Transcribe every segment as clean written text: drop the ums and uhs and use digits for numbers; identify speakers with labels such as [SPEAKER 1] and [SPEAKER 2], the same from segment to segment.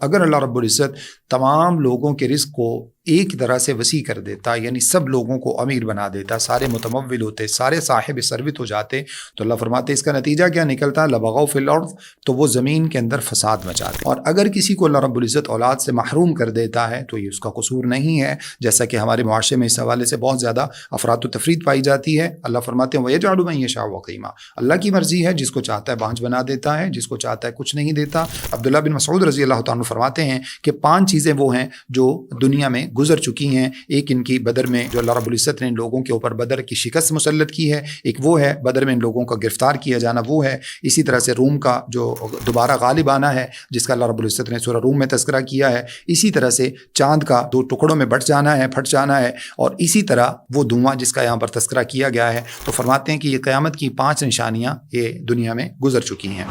[SPEAKER 1] اگر اللہ رب العزت تمام لوگوں کے رزق کو ایک طرح سے وسیع کر دیتا، یعنی سب لوگوں کو امیر بنا دیتا، سارے متمول ہوتے، سارے صاحب ثروت ہو جاتے، تو اللہ فرماتے اس کا نتیجہ کیا نکلتا؟ لبغوا فی الارض، تو وہ زمین کے اندر فساد مچاتے۔ اور اگر کسی کو اللہ رب العزت اولاد سے محروم کر دیتا ہے تو یہ اس کا قصور نہیں ہے، جیسا کہ ہمارے معاشرے میں اس حوالے سے بہت زیادہ افراد و تفرید پائی جاتی ہے۔ اللہ فرماتے ہیں وَيَجْعَلُ مَن يَشَاءُ عَقِيمًا، اللہ کی مرضی ہے، جس کو چاہتا ہے بانجھ بنا دیتا ہے، جس کو چاہتا ہے کچھ نہیں دیتا۔ عبداللہ بن مسعود رضی اللہ تعالیٰ عنہ فرماتے ہیں کہ 5 چیزیں وہ ہیں جو دنیا میں گزر چکی ہیں۔ ایک ان کی بدر میں جو اللہ رب العزت نے ان لوگوں کے اوپر بدر کی شکست مسلط کی ہے، ایک وہ ہے بدر میں ان لوگوں کا گرفتار کیا جانا، وہ ہے اسی طرح سے روم کا جو دوبارہ غالب آنا ہے جس کا اللہ رب العزت نے سورہ روم میں تذکرہ کیا ہے، اسی طرح سے چاند کا 2 ٹکڑوں میں بٹ جانا ہے، پھٹ جانا ہے، اور اسی طرح وہ دھواں جس کا یہاں پر تذکرہ کیا گیا ہے۔ تو فرماتے ہیں کہ یہ قیامت کی 5 نشانیاں یہ دنیا میں گزر چکی ہیں۔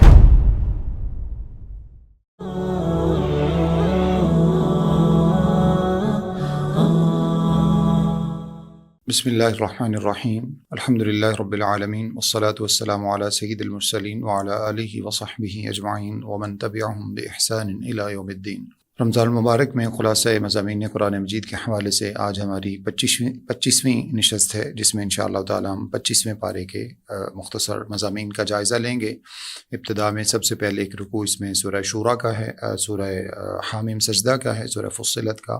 [SPEAKER 1] بسم اللہ الرحمن الرحیم، الحمد للہ رب العالمین، والصلاة والسلام علی سید المرسلین وعلی آلہ وصحبہ اجمعین ومن تبعہم بإحسان الی یوم الدین۔ رمضان المبارک میں خلاصہ مضامین قرآن مجید کے حوالے سے آج ہماری 25ویں نشست ہے، جس میں انشاءاللہ تعالی ہم 25ویں پارے کے مختصر مضامین کا جائزہ لیں گے۔ ابتدا میں سب سے پہلے ایک رکوع اس میں سورہ شورا کا ہے، سورہ حامیم سجدہ کا ہے، سورہ فصلت کا،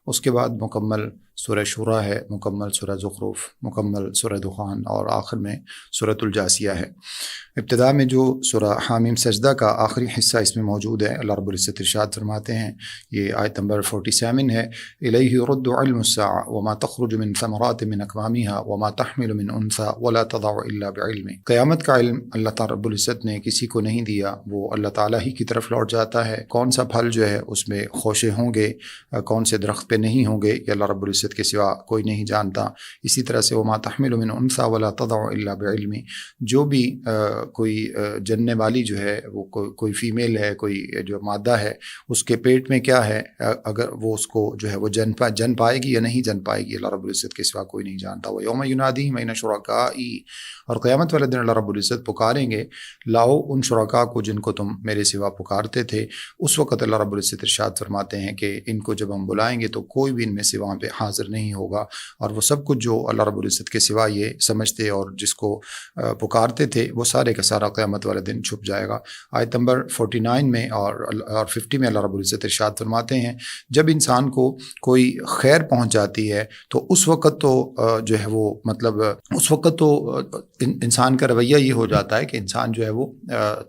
[SPEAKER 1] اس کے بعد مکمل سورہ شورا ہے، مکمل سورہ زخرف، مکمل سورہ دخان، اور آخر میں سورۃ الجاثیہ ہے۔ ابتدا میں جو سورہ حامیم سجدہ کا آخری حصہ اس میں موجود ہے، اللہ رب العزت ارشاد فرماتے ہیں، یہ آیت نمبر 47 ہے، الیہ یرد علم الساعۃ وما تخرج من ثمرات من اکمامها وما تحمل من انثى ولا تضع الا بعلمه۔ قیامت کا علم اللہ تعالی رب العزت نے کسی کو نہیں دیا، وہ اللہ تعالیٰ ہی کی طرف لوٹ جاتا ہے۔ کون سا پھل جو ہے اس میں خوشے ہوں گے، کون سے درخت پہ نہیں ہوں گے، یہ اللہ رب العزت کے سوا کوئی نہیں جانتا۔ اسی طرح سے وما تحمل من انثى ولا تضع الا بعلمه، جو بھی کوئی جننے والی جو ہے وہ کوئی فیمیل ہے، کوئی جو مادہ ہے، اس کے پیٹ میں کیا ہے، اگر وہ اس کو جو ہے وہ جن پائے گی یا نہیں جن پائے گی، اللہ رب العزت کے سوا کوئی نہیں جانتا۔ وَيَوْمَ يُنَادِيهِمْ أَيْنَ شُرَكَائِي، اور قیامت والے دن اللہ رب العزت پکاریں گے، لاؤ ان شرکاء کو جن کو تم میرے سوا پکارتے تھے۔ اس وقت اللہ رب العزت ارشاد فرماتے ہیں کہ ان کو جب ہم بلائیں گے تو کوئی بھی ان میں سے وہاں پہ حاضر نہیں ہوگا، اور وہ سب کچھ جو اللہ رب العزت کے سوا یہ سمجھتے اور جس کو پکارتے تھے وہ سارے کا سارا قیامت والے دن چھپ جائے گا۔ آیت نمبر 49 میں اور 50 میں اللہ رب العزت ارشاد فرماتے ہیں، جب انسان کو کوئی خیر پہنچ جاتی ہے تو اس وقت تو جو ہے وہ مطلب اس وقت تو انسان کا رویہ یہ ہو جاتا ہے کہ انسان جو ہے وہ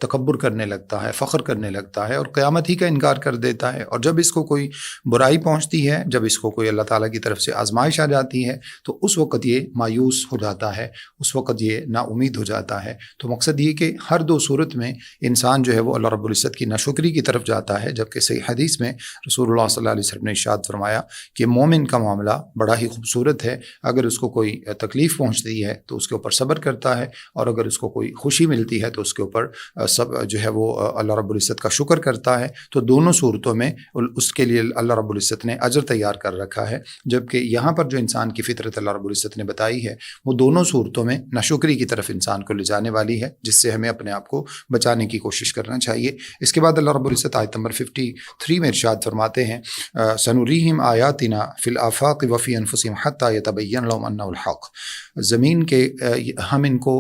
[SPEAKER 1] تکبر کرنے لگتا ہے، فخر کرنے لگتا ہے اور قیامت ہی کا انکار کر دیتا ہے۔ اور جب اس کو کوئی برائی پہنچتی ہے، جب اس کو کوئی اللہ تعالیٰ کی طرف سے آزمائش آ جاتی ہے تو اس وقت یہ مایوس ہو جاتا ہے، اس وقت یہ نا امید ہو جاتا ہے۔ تو مقصد یہ کہ ہر 2 صورت میں انسان جو ہے وہ اللہ رب العزت کی ناشکری کی طرف جاتا ہے، جبکہ صحیح حدیث میں رسول اللہ صلی اللہ علیہ وسلم نے ارشاد فرمایا کہ مومن کا معاملہ بڑا ہی خوبصورت ہے، اگر اس کو کوئی تکلیف پہنچتی ہے تو اس کے اوپر صبر کرتا ہے، اور اگر اس کو کوئی خوشی ملتی ہے تو اس کے اوپر سب جو ہے وہ اللہ رب العزت کا شکر کرتا ہے۔ تو دونوں صورتوں میں اس کے لیے اللہ رب العزت نے اجر تیار کر رکھا ہے، جبکہ یہاں پر جو انسان کی فطرت اللہ رب العزت نے بتائی ہے وہ دونوں صورتوں میں ناشکری کی طرف انسان کو لے جانے والی ہے، جس سے ہمیں اپنے آپ کو بچانے کی کوشش کرنا چاہیے۔ اس کے بعد اللہ رب العزت آیت نمبر 53 میں ارشاد فرماتے ہیں، سنریہم آیاتنا فی الآفاق وفی انفسہم حتی یتبین لہم انہ الحق۔ زمین کے ہم ان کو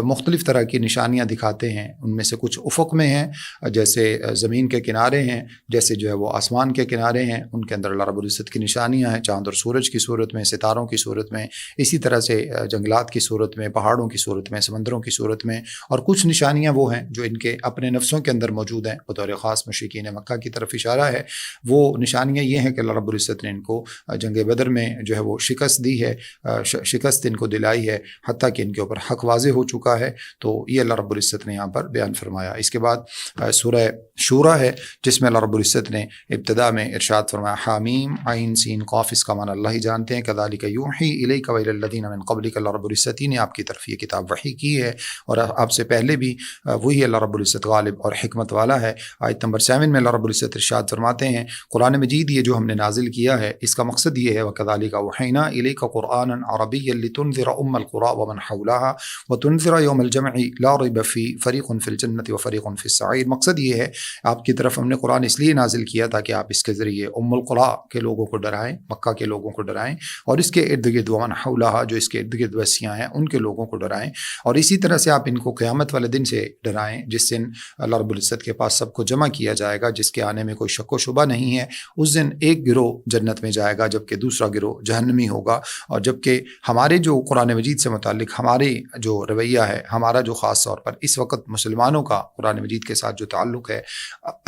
[SPEAKER 1] مختلف طرح کی نشانیاں دکھاتے ہیں، ان میں سے کچھ افق میں ہیں، جیسے زمین کے کنارے ہیں، جیسے جو ہے وہ آسمان کے کنارے ہیں، ان کے اندر اللہ رب العزت کی نشانیاں ہیں، چاند اور سورج کی صورت میں، ستاروں کی صورت میں، اسی طرح سے جنگلات کی صورت میں، پہاڑوں کی صورت میں، سمندروں کی صورت میں، اور کچھ نشانیاں وہ ہیں جو ان کے اپنے نفسوں کے اندر موجود ہیں۔ بطور خاص مشرکین مکہ کی طرف اشارہ ہے، وہ نشانیاں یہ ہیں کہ اللہ رب العزت نے ان کو جنگ بدر میں جو ہے وہ شکست دی ہے، شکست ان کو دلائی ہے، حتیٰ کہ ان کے اوپر حق واضح ہو چکا ہے۔ تو یہ اللہ رب العزت نے یہاں پر بیان فرمایا۔ اس کے بعد سورہ شورا ہے، جس میں اللہ رب العزت نے ابتدا میں ارشاد فرمایا، حامیم عین سین قاف اس کا معنی اللہ ہی جانتے ہیں. کذالک یوحی الیک وإلی الذین من قبلک، اللہ رب العزت نے آپ کی طرف یہ کتاب وحی کی ہے اور آپ سے پہلے بھی وہی اللہ رب العزت غالب اور حکمت والا ہے. آیت نمبر 7 میں اللہ رب العزت ارشاد فرماتے ہیں قرآن مجید یہ جو ہم نے نازل کیا ہے اس کا مقصد یہ ہے وکذالک اوحینا الیک قرآنا عربیا لتنذر ام القری ومن حولها وتنذر یوم الجمع لا ریب فیہ فریق فی الجنۃ وفریق فی السعیر. مقصد یہ ہے آپ کی طرف ہم نے قرآن اس لیے نازل کیا تاکہ آپ اس کے ذریعے ام القری کے لوگوں کو ڈرائیں، مکہ کے لوگوں کو ڈرائیں، اور اس کے ارد گرد ومن حولها جو اس کے ارد گرد بستیاں ہیں ان کے لوگوں کو ڈرائیں. اور اسی طرح سے آپ ان کو قیامت والے دن سے ڈرائیں جس دن اللہ رب العزت کے پاس سب کو جمع کیا جائے گا، جس کے آنے میں کوئی شک و شبہ نہیں ہے. اس دن ایک گروہ جنت میں جائے گا جبکہ دوسرا گروہ جہنمی ہوگا. اور جبکہ ہمارے جو قرآن مجید سے متعلق ہمارے جو رویہ ہے، ہمارا جو خاص طور پر اس وقت مسلمانوں کا قرآن مجید کے ساتھ جو تعلق ہے،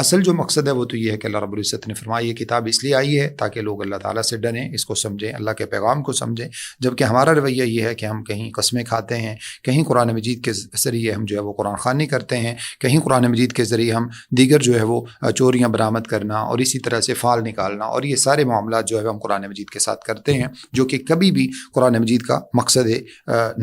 [SPEAKER 1] اصل جو مقصد ہے وہ تو یہ ہے کہ اللہ رب العزت نے فرمایا یہ کتاب اس لیے آئی ہے تاکہ لوگ اللہ تعالیٰ سے ڈریں، اس کو سمجھیں، اللہ کے پیغام کو سمجھیں. جبکہ ہمارا رویہ یہ ہے کہ ہم کہیں قسمیں کھاتے ہیں، کہیں قرآن مجید کے ذریعے ہم جو ہے وہ قرآن خوانی کرتے ہیں، کہیں قرآن مجید کے ذریعے ہم دیگر جو ہے وہ چوریاں برآمد کرنا اور اسی طرح سے فال نکالنا، اور یہ سارے معاملات جو ہے ہم قرآن مجید کے ساتھ کرتے ہیں جو کہ کبھی بھی قرآن مجید کا مقصد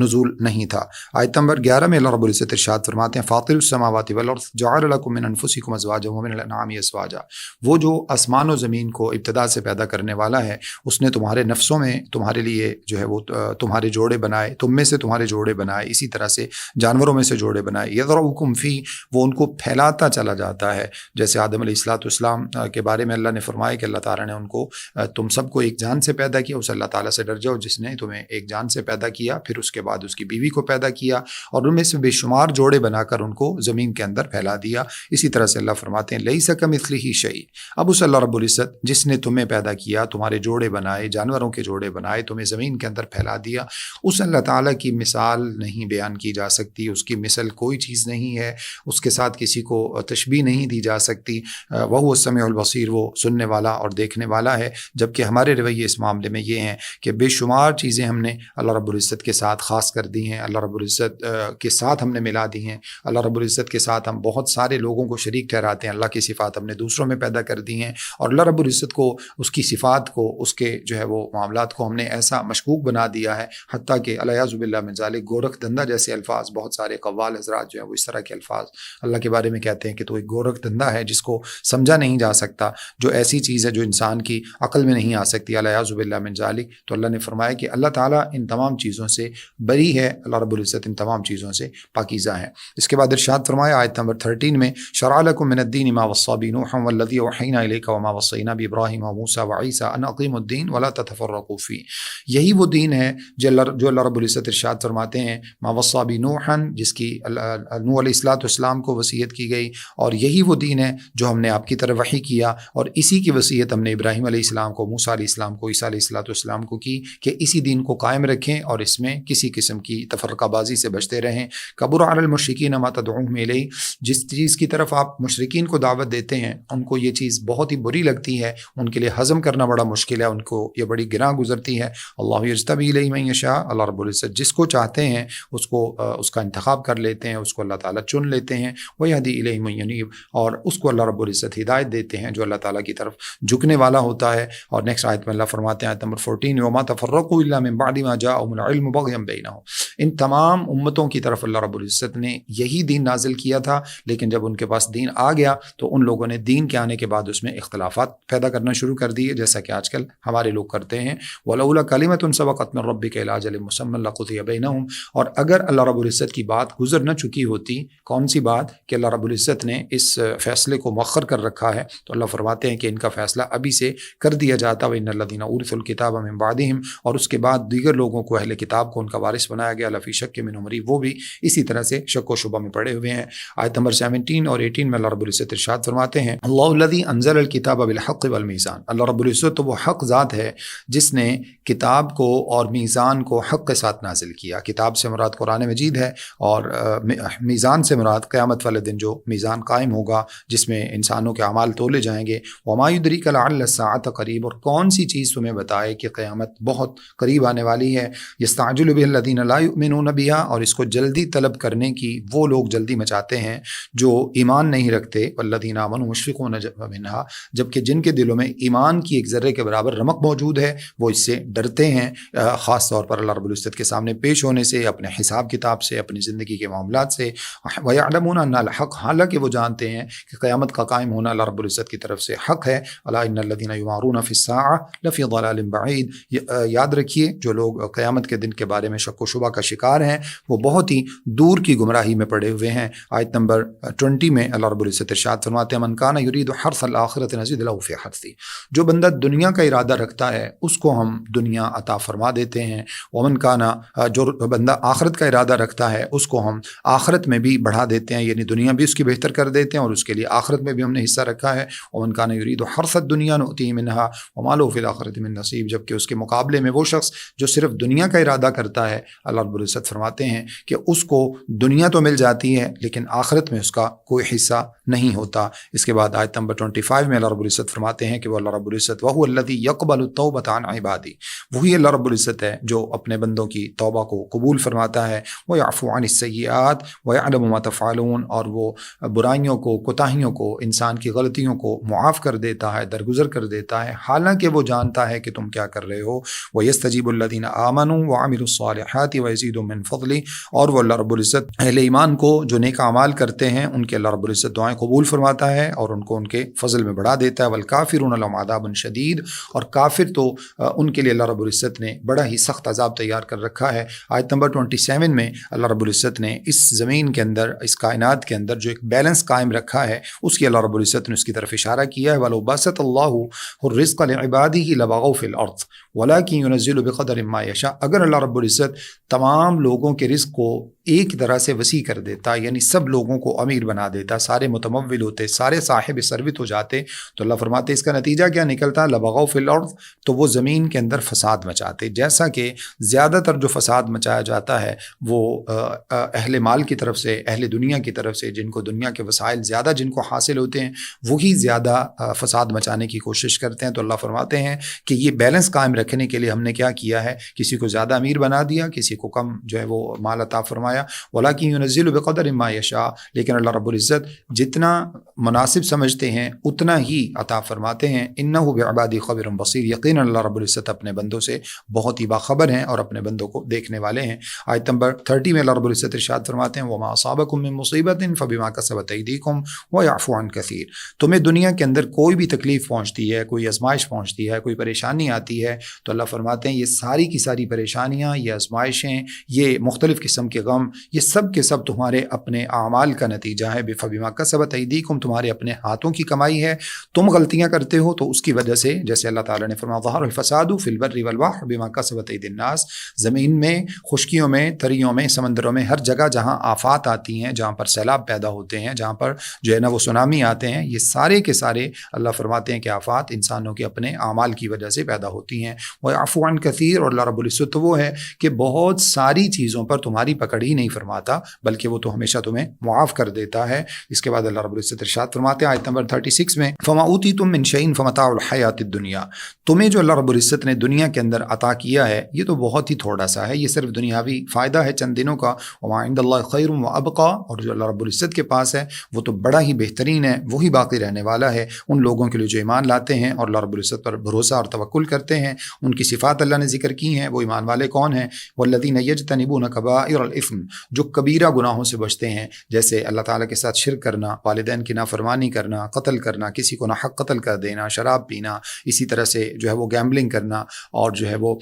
[SPEAKER 1] نزول نہیں تھا. آیت نمبر 11 میں اللہ رب العزت ارشاد فرماتے ہیں فاطر السماوات والارض جعل لكم من انفسكم ازواجا ومن الانعام ازواجا. وہ جو آسمان و زمین کو ابتدا سے پیدا کرنے والا ہے اس نے تمہارے نفسوں میں تمہارے لیے جو ہے وہ تمہارے جوڑے بنائے، تم میں سے تمہارے جوڑے بنائے، اسی طرح سے جانوروں میں سے جوڑے بنائے. یذرؤکم فی، وہ ان کو پھیلاتا چلا جاتا ہے. جیسے آدم علیہ السلام کے بارے میں اللہ نے فرمایا کہ اللہ تعالیٰ نے ان کو تم سب کو ایک جان سے پیدا کیا. اس اللہ تعالیٰ سے ڈر جاؤ جس نے تمہیں ایک جان سے پیدا کیا، پھر اس کے بعد اس کی بیوی کو پیدا کیا اور ان میں سے بے شمار جوڑے بنا کر ان کو زمین کے اندر پھیلا دیا. اسی طرح سے اللہ فرماتے ہیں لیس کمثلہ شیء. اب اس اللہ رب العزت جس نے تمہیں پیدا کیا، تمہارے جوڑے بنائے، جانوروں کے جوڑے بنائے، تمہیں زمین کے اندر پھیلا دیا، اس اللہ تعالیٰ کی مثال نہیں بیان کی جا سکتی. اس کی مثل کوئی چیز نہیں ہے، اس کے ساتھ کسی کو تشبیہ نہیں دی جا سکتی. وہو السمیع البصیر، وہ سننے والا اور دیکھنے والا ہے. جبکہ ہمارے رویے اس معاملے میں یہ ہیں کہ بے شمار چیزیں ہم نے اللہ رب العزت کے ساتھ خاص کر دی ہیں، اللہ رب العزت کے ساتھ ہم نے ملا دی ہیں. اللہ رب العزت کے ساتھ ہم بہت سارے لوگوں کو شریک ٹھہراتے ہیں. اللہ کی صفات ہم نے دوسروں میں پیدا کر دی ہیں اور اللہ رب العزت کو، اس کی صفات کو، اس کے جو ہے وہ معاملات کو ہم نے ایسا مشکوک بنا دیا ہے حتیٰ کہ الیاذ باللہ من ذالک گورکھ دندہ جیسے الفاظ، بہت سارے قوال حضرات جو ہیں وہ اس طرح کے الفاظ اللہ کے بارے میں کہتے ہیں کہ تو ایک گورکھ دندہ ہے جس کو سمجھا نہیں جا سکتا، جو ایسی چیز ہے جو انسان کی عقل میں نہیں آ سکتی. الیاذ باللہ من ذالک. تو اللہ نے فرمایا کہ اللہ تعالیٰ ان تمام چیزوں سے بری ہے، اللہ رب العزت ان تمام چیزوں سے پاکیزہ ہے. اس کے بعد ارشاد فرمایا آیت نمبر 13 میں شرع لکم من الدین ما وصی به نوحا والذی اوحینا الیک وما وصینا بابراہیم وموسیٰ وعیسیٰ ان اقیموا الدین ولا تتفرقوا فیہ. یہی وہ دین ہے جو اللہ رب العزت ارشاد فرماتے ہیں ما وصی به نوحا، جس کی نوح علیہ السلام کو وصیت کی گئی، اور یہی وہ دین ہے جو ہم نے آپ کی طرف وحی کیا، اور اسی کی وصیت ہم نے ابراہیم علیہ السلام کو، موسیٰ علیہ السلام کو، عیسیٰ علیہ السلام کو کی کہ اسی دین کو قائم رکھیں اور اس میں کسی قسم کی تفرقہ بازی سے بچتے رہیں. کبر علی المشرکین ما تدعوہم الیہ، جس چیز کی طرف آپ مشرکین کو دعوت دیتے ہیں ان کو یہ چیز بہت ہی بری لگتی ہے، ان کے لیے ہضم کرنا بڑا مشکل ہے، ان کو یہ بڑی گراں گزرتی ہے. اللہ یجتبی الیہ من یشاء، اللہ رب العزت جس کو چاہتے ہیں اس کو اس کا انتخاب کر لیتے ہیں، اس کو اللہ تعالیٰ چن لیتے ہیں. ویہدی الیہ من ینیب، اور اس کو اللہ رب العزت ہدایت دیتے ہیں جو اللہ تعالیٰ کی طرف جھکنے والا ہوتا ہے. اور نیکسٹ آیت میں اللہ فرماتے ہیں آیت نمبر 14 وما تفرقوا الا من بعد ما جاءهم العلم بغیا بینہم. ان تمام امتوں کی طرف اللہ رب العزت نے یہی دین نازل کیا تھا، لیکن جب ان کے پاس دین آ گیا تو ان لوگوں نے دین کے آنے کے بعد اس میں اختلافات پیدا کرنا شروع کر دیے، جیسا کہ آج کل ہمارے لوگ کرتے ہیں. وَلَوْلَا كَلِمَةٌ سَبَقَتْ مِن رَبِّكَ إِلَىٰ أَجَلٍ مُّسَمًّى لَقُضِيَ بَيْنَهُمْ. اور اگر اللہ رب العزت کی بات گزر نہ چکی ہوتی، کون سی بات؟ کہ اللہ رب العزت نے اس فیصلے کو مؤخر کر رکھا ہے، تو اللہ فرماتے ہیں کہ ان کا فیصلہ ابھی سے کر دیا جاتا. وَإِنَّ الَّذِينَ أُورِثُوا الْكِتَابَ مِن بَعْدِهِمْ، اور اس کے بعد دیگر لوگوں کو اہل کتاب کو ان کا وارث بنایا گیا. لَفِي شَكٍّ مِّنْهُ مُرِيبٍ، وہ بھی اسی طرح سے شک و شبہ میں پڑے ہوئے ہیں. آیت نمبر 17 اور 18 میں اللہ رب العزت ارشاد فرماتے ہیں اللہ الذی انزل الکتاب بالحق والمیزان. اللہ رب العزت تو وہ حق ذات ہے جس نے کتاب کو اور میزان کو حق کے ساتھ نازل کیا. کتاب سے مراد قرآن مجید ہے اور میزان سے مراد قیامت والے دن جو میزان قائم ہوگا جس میں انسانوں کے اعمال تولے جائیں گے. وما یدریک لعل الساعۃ قریب، اور کون سی چیز تمہیں بتائے کہ قیامت بہت قریب آنے والی ہے. یستعجل بہ الذین لا یؤمنون بہا، اور اس کو جلدی طلب کرنے کی وہ لوگ جلدی مچاتے ہیں جو ایمان نہیں رکھتے. والذین آمنوا مشفقون منہا، جبکہ جن کے دلوں میں ایمان کی ایک ذرے کے برابر رمق موجود ہے، وہ اس سے ڈرتے ہیں، خاص طور پر اللہ رب العزت کے سامنے پیش ہونے سے، اپنے حساب کتاب سے، اپنی زندگی کے معاملات سے۔ وَيَعْلَمُونَ أَنَّ الْحَقَّ، حالانکہ وہ جانتے ہیں کہ قیامت کا قائم ہونا اللہ رب العزت کی طرف سے حق ہے۔ أَلَا إِنَّ الَّذِينَ يُمَارُونَ فِي السَّاعَةِ لَفِي ضَلَالٍ بَعِيدٍ، یاد رکھیے جو لوگ قیامت کے دن کے بارے میں شک و شبہ کا شکار ہیں وہ بہت ہی دور کی گمراہی میں پڑے ہوئے ہیں۔ آیت نمبر 20 میں اللہ رب العزت ارشاد فرماتے ہیں من کان یرید حرث الآخرۃ نزد له فی حرثہ، جو بندہ دنیا کا ارادہ رکھتا ہے اس کو ہم دنیا عطا فرما دیتے ہیں، ومن کان، جو بندہ آخرت کا ارادہ رکھتا ہے اس کو ہم آخرت میں بھی بڑھا دیتے ہیں، یعنی دنیا بھی اس کی بہتر کر دیتے ہیں اور اس کے لیے آخرت میں بھی ہم نے حصہ رکھا ہے۔ ومن کان یرید حرث الدنیا نؤتیہ منہا وما له فی الآخرۃ من نصیب، جبکہ اس کے مقابلے میں وہ شخص جو صرف دنیا کا ارادہ کرتا ہے، اللہ رب العزت فرماتے ہیں کہ اس کو دنیا تو مل جاتی ہے لیکن آخرت میں اس کا کوئی حصہ نہیں ہوتا۔ اس کے بعد آیت نمبر 25 میں اللہ رب العزت فرماتے ہیں کہ وہ اللہ رب العزت وَهُوَ الَّذِي يَقْبَلُ التَّوْبَةَ عَنْ عِبَادِهِ، وہی اللہ رب العزت ہے جو اپنے بندوں کی توبہ کو قبول فرماتا ہے۔ وَيَعْفُو عَنِ السَّيِّئَاتِ وَيَعْلَمُ مَا تَفْعَلُونَ، اور وہ برائیوں کو، کوتاہیوں کو، انسان کی غلطیوں کو معاف کر دیتا ہے، درگزر کر دیتا ہے، حالانکہ وہ جانتا ہے کہ تم کیا کر رہے ہو۔ وَيَسْتَجِيبُ الَّذِينَ آمَنُوا وَعَمِلُوا الصَّالِحَاتِ وَيَزِيدُهُم مِّن فَضْلِهِ، اور وہ اللہ رب العزت اہل ایمان کو جو نیک اعمال کرتے ہیں ان کے اللہ رب العزت دعائیں قبول فرماتا ہے اور ان کو ان کے فضل میں بڑھا دیتا ہے۔ والکافرون لهم عذاب شدید، اور کافر تو ان کے لیے اللہ رب العزت نے بڑا ہی سخت عذاب تیار کر رکھا ہے۔ آیت نمبر 27 میں اللہ رب العزت نے اس زمین کے اندر، اس کائنات کے اندر جو ایک بیلنس قائم رکھا ہے اس کی اللہ رب العزت نے اس کی طرف اشارہ کیا ہے۔ وَلَوْ بَسَطَ اللَّهُ الرِّزْقَ لِعِبَادِهِ لَبَغَوْا فِي الْأَرْضِ وَلَكِنْ يُنَزِّلُ بِقَدَرٍ مَّا يَشَاءُ، اگر اللہ رب العزت تمام لوگوں کے رزق کو ایک طرح سے وسیع کر دیتا، یعنی سب لوگوں کو امیر بنا دیتا، سارے متمول ہوتے، سارے صاحب ثروت ہو جاتے، تو اللہ فرماتے اس کا نتیجہ کیا نکلتا؟ لبغوا فی الارض، تو وہ زمین کے اندر فساد مچاتے۔ جیسا کہ زیادہ تر جو فساد مچایا جاتا ہے وہ اہل مال کی طرف سے، اہل دنیا کی طرف سے، جن کو دنیا کے وسائل زیادہ جن کو حاصل ہوتے ہیں وہی زیادہ فساد مچانے کی کوشش کرتے ہیں۔ تو اللہ فرماتے ہیں کہ یہ بیلنس قائم رکھنے کے لیے ہم نے کیا کیا ہے، کسی کو زیادہ امیر بنا دیا، کسی کو کم جو ہے وہ مال عطا فرمایا۔ وَلَكِنْ يُنَزِّلُ بِقَدَرٍ مَّا يَشَاءُ، لیکن اللہ رب العزت جتنا مناسب سمجھتے ہیں اتنا ہی عطا فرماتے ہیں۔ إِنَّهُ بِعِبَادِهِ خَبِيرٌ بَصِيرٌ، یقیناً اللہ رب العزت اپنے بندوں سے بہت ہی باخبر ہیں اور اپنے بندوں کو دیکھنے والے ہیں۔ آیت نمبر 30 میں اللہ رب العزت ارشاد فرماتے ہیں وَمَا أَصَابَكُم مِّن مُّصِيبَةٍ فَبِمَا كَسَبَتْ أَيْدِيكُمْ وَيَعْفُو عَن كَثِيرٍ، تمہیں دنیا کے اندر کوئی بھی تکلیف پہنچتی ہے، کوئی آزمائش پہنچتی ہے، کوئی پریشانی آتی ہے، تو اللہ فرماتے ہیں یہ ساری کی ساری پریشانیاں، یہ آزمائشیں، یہ مختلف قسم کے غم، یہ سب کے سب تمہارے اپنے اعمال کا نتیجہ ہے۔ بِفَبِمَا كَسَبَتْ أَيْدِيكُمْ، تمہارے اپنے ہاتھوں کی کمائی ہے، تم غلطیاں کرتے ہو تو اس کی وجہ سے، جیسے اللہ تعالیٰ نے فرمایا ظَهَرَ الْفَسَادُ فِي الْبَرِّ وَالْبَحْرِ بِمَا كَسَبَتْ أَيْدِي النَّاسِ، زمین میں، خشکیوں میں، تریوں میں، سمندروں میں، ہر جگہ جہاں آفات آتی ہیں، جہاں پر سیلاب پیدا ہوتے ہیں، جہاں پر جو ہے نا وہ سونامی آتے ہیں، یہ سارے کے سارے اللہ فرماتے ہیں کہ آفات انسانوں کے اپنے اعمال کی وجہ سے پیدا ہوتی ہیں۔ وَيَعْفُو عَن كَثِيرٍ، اور اللہ رب العزت تو وہ ہے کہ بہت ساری چیزوں پر تمہاری پکڑ ہی نہیں فرماتا بلکہ وہ تو ہمیشہ تمہیں معاف کر دیتا ہے۔ اس کے بعد اللہ رب العزت ارشاد فرماتے ہیں آیت نمبر 36 میں فَمَا أُوتِيتُم مِّن شَيْءٍ فَمَتَاعُ الْحَيَاةِ الدُّنْيَا، تمہیں جو اللہ رب العزت نے دنیا کے اندر عطا کیا ہے یہ تو بہت ہی تھوڑا سا ہے، یہ صرف دنیاوی فائدہ ہے چند دنوں کا۔ وَمَا عِندَ اللَّهِ خَيْرٌ وَأَبْقَىٰ، اور جو اللہ رب العزت کے پاس ہے وہ تو بڑا ہی بہترین ہے، وہی باقی رہنے والا ہے ان لوگوں کے لیے جو ایمان لاتے ہیں اور اللہ رب العزت پر بھروسہ اور توکل کرتے ہیں۔ ان کی صفات اللہ نے ذکر کی ہیں، وہ ایمان والے کون ہیں؟ وَالَّذِينَ يَجْتَنِبُونَ كَبَائِرَ الْإِثْمِ، جو کبیرہ گناہوں سے بچتے ہیں، جیسے اللہ تعالیٰ کے ساتھ شرک کرنا، والدین کی نافرمانی کرنا، قتل کرنا، کسی کو ناحق قتل کر دینا، شراب پینا، اسی طرح سے جو ہے وہ گیمبلنگ کرنا اور جو ہے وہ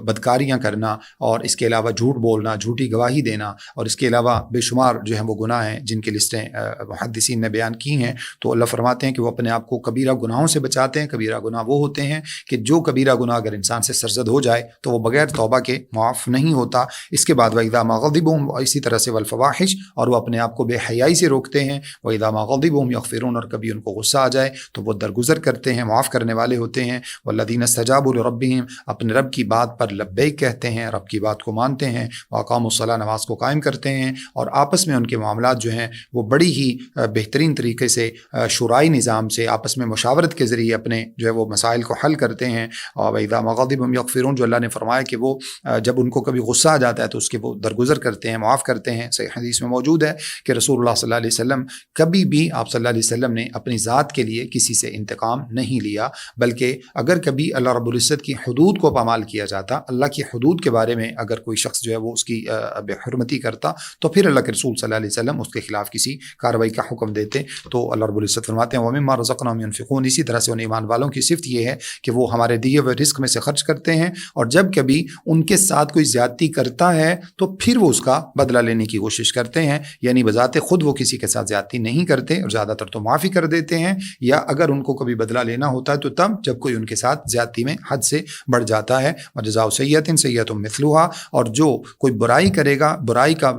[SPEAKER 1] بدکاریاں کرنا، اور اس کے علاوہ جھوٹ بولنا، جھوٹی گواہی دینا، اور اس کے علاوہ بے شمار جو ہے وہ گناہ ہیں جن کی لسٹیں محدثین نے بیان کی ہیں۔ تو اللہ فرماتے ہیں کہ وہ اپنے آپ کو کبیرہ گناہوں سے بچاتے ہیں۔ کبیرہ گناہ وہ ہوتے ہیں کہ جو کبیرہ گناہ اگر انسان سے سرزد ہو جائے تو وہ بغیر توبہ کے معاف نہیں ہوتا۔ اس کے بعد وَإِذَا مَا غَضِبُهُمْ، اسی طرح سے وَالْفَوَاحِشِ، اور وہ اپنے آپ کو بے حیائی سے روکتے ہیں۔ وَإِذَا مَا غَضِبُهُمْ يَغْفِرُونَ، اور کبھی ان کو غصہ آ جائے تو وہ درگزر کرتے ہیں، معاف کرنے والے ہوتے ہیں۔ وَالَّذِينَ اسْتَجَابُوا لِرَبِّهِمْ، اپنے رب کی بات پر لبیک کہتے ہیں، رب کی بات کو مانتے ہیں۔ وَأَقَامُوا الصَّلَاةَ، نماز کو قائم کرتے ہیں، اور آپس میں ان کے معاملات جو ہیں وہ بڑی ہی بہترین طریقے سے شورائی نظام سے آپس میں مشاورت کے ذریعے اپنے جو ہے وہ مسائل کو حل کرتے ہیں۔ اور وَإِذَا مَا غَضِبُهُمْ يَغْفِرُونَ، جو اللہ نے فرمایا کہ وہ جب ان کو کبھی غصہ آ جاتا ہے تو اس کے وہ درگزر درگزر کرتے ہیں، معاف کرتے ہیں۔ صحیح حدیث میں موجود ہے کہ رسول اللہ صلی اللہ علیہ وسلم کبھی بھی آپ صلی اللہ علیہ وسلم نے اپنی ذات کے لیے کسی سے انتقام نہیں لیا، بلکہ اگر کبھی اللہ رب العزت کی حدود کو پامال کیا جاتا، اللہ کی حدود کے بارے میں اگر کوئی شخص جو ہے وہ اس کی بے حرمتی کرتا، تو پھر اللہ کے رسول صلی اللہ علیہ وسلم اس کے خلاف کسی کارروائی کا حکم دیتے۔ تو اللہ رب العزت فرماتے ہیں وَمِمَّا رَزَقْنَاهُمْ يُنْفِقُونَ، اسی طرح سے ان ایمان والوں کی صفت یہ ہے کہ وہ ہمارے دیے ہوئے رزق میں سے خرچ کرتے ہیں، اور جب کبھی ان کے ساتھ کوئی زیادتی کرتا ہے تو پھر وہ اس کا بدلہ لینے کی کوشش کرتے ہیں، یعنی بذات خود وہ کسی کے ساتھ زیادتی نہیں کرتے اور زیادہ تر تو معافی کر دیتے ہیں، یا اگر ان کو کبھی بدلہ لینا ہوتا ہے تو تب جب کوئی ان کے ساتھ زیادتی میں حد سے بڑھ جاتا ہے۔ وَجَزَاءُ سَیِّئَةٍ سَیِّئَةٌ مِثْلُهَا، اور جو کوئی برائی کرے گا برائی کا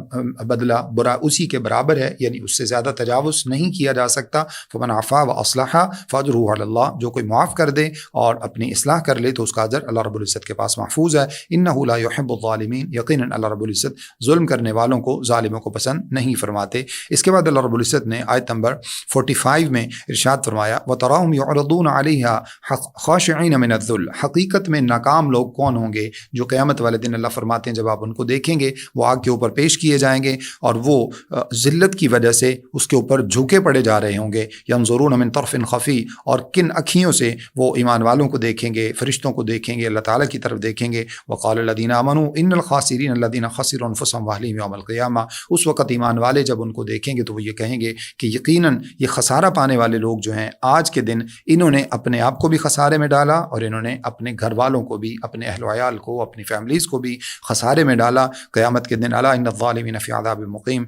[SPEAKER 1] بدلہ برا اسی کے برابر ہے، یعنی اس سے زیادہ تجاوز نہیں کیا جا سکتا۔ فَمَنْ عَفَا وَأَصْلَحَ فَأَجْرُهُ عَلَى اللَّهِ، جو کوئی معاف کر دے اور اپنی اصلاح کر لے تو اس کا اجر اللہ رب العزت کے پاس محفوظ ہے۔ إِنَّهُ لَا يُحِبُّ الظَّالِمِينَ، یقیناً اللہ رب العزت ظلم کرنے والوں کو، ظالموں کو پسند نہیں فرماتے۔ اس کے بعد اللہ رب العزت نے آیت نمبر 45 میں ارشاد فرمایا وَتَرَاهُمْ يُعْرَضُونَ عَلَيْهَا خَاشِعِينَ مِنَ الذُّلِّ، حقیقت میں ناکام لوگ کون ہوں گے؟ جو قیامت والے دن اللہ فرماتے ہیں جب آپ ان کو دیکھیں گے وہ آگ کے اوپر پیش کیے جائیں گے اور وہ ذلت کی وجہ سے اس کے اوپر جھکے پڑے جا رہے ہوں گے۔ يَنظُرُونَ مِن طَرْفٍ خَفِيٍّ، اور کن اکھیوں سے وہ ایمان والوں کو دیکھیں گے، فرشتوں کو دیکھیں گے، اللہ تعالیٰ کی طرف دیکھیں گے۔ وَقَالَ الَّذِينَ آمَنُوا إِنَّ الْخَاسِرِينَ الَّذِينَ خَسِرُوا أَنفُسَهُمْ وَأَهْلِيهِمْ يَوْمَ الْقِيَامَةِ، اس وقت ایمان والے جب ان کو دیکھیں گے تو وہ یہ کہیں گے کہ یقیناً یہ خسارہ پانے والے لوگ جو ہیں آج کے دن انہوں نے اپنے آپ کو بھی خسارے میں ڈالا اور انہوں نے اپنے گھر والوں کو بھی، اپنے اہل و عیال کو، اپنی فیملیز کو بھی خسارے میں ڈالا قیامت کے دن۔ الا ان الظالمین فی عذاب مقیم،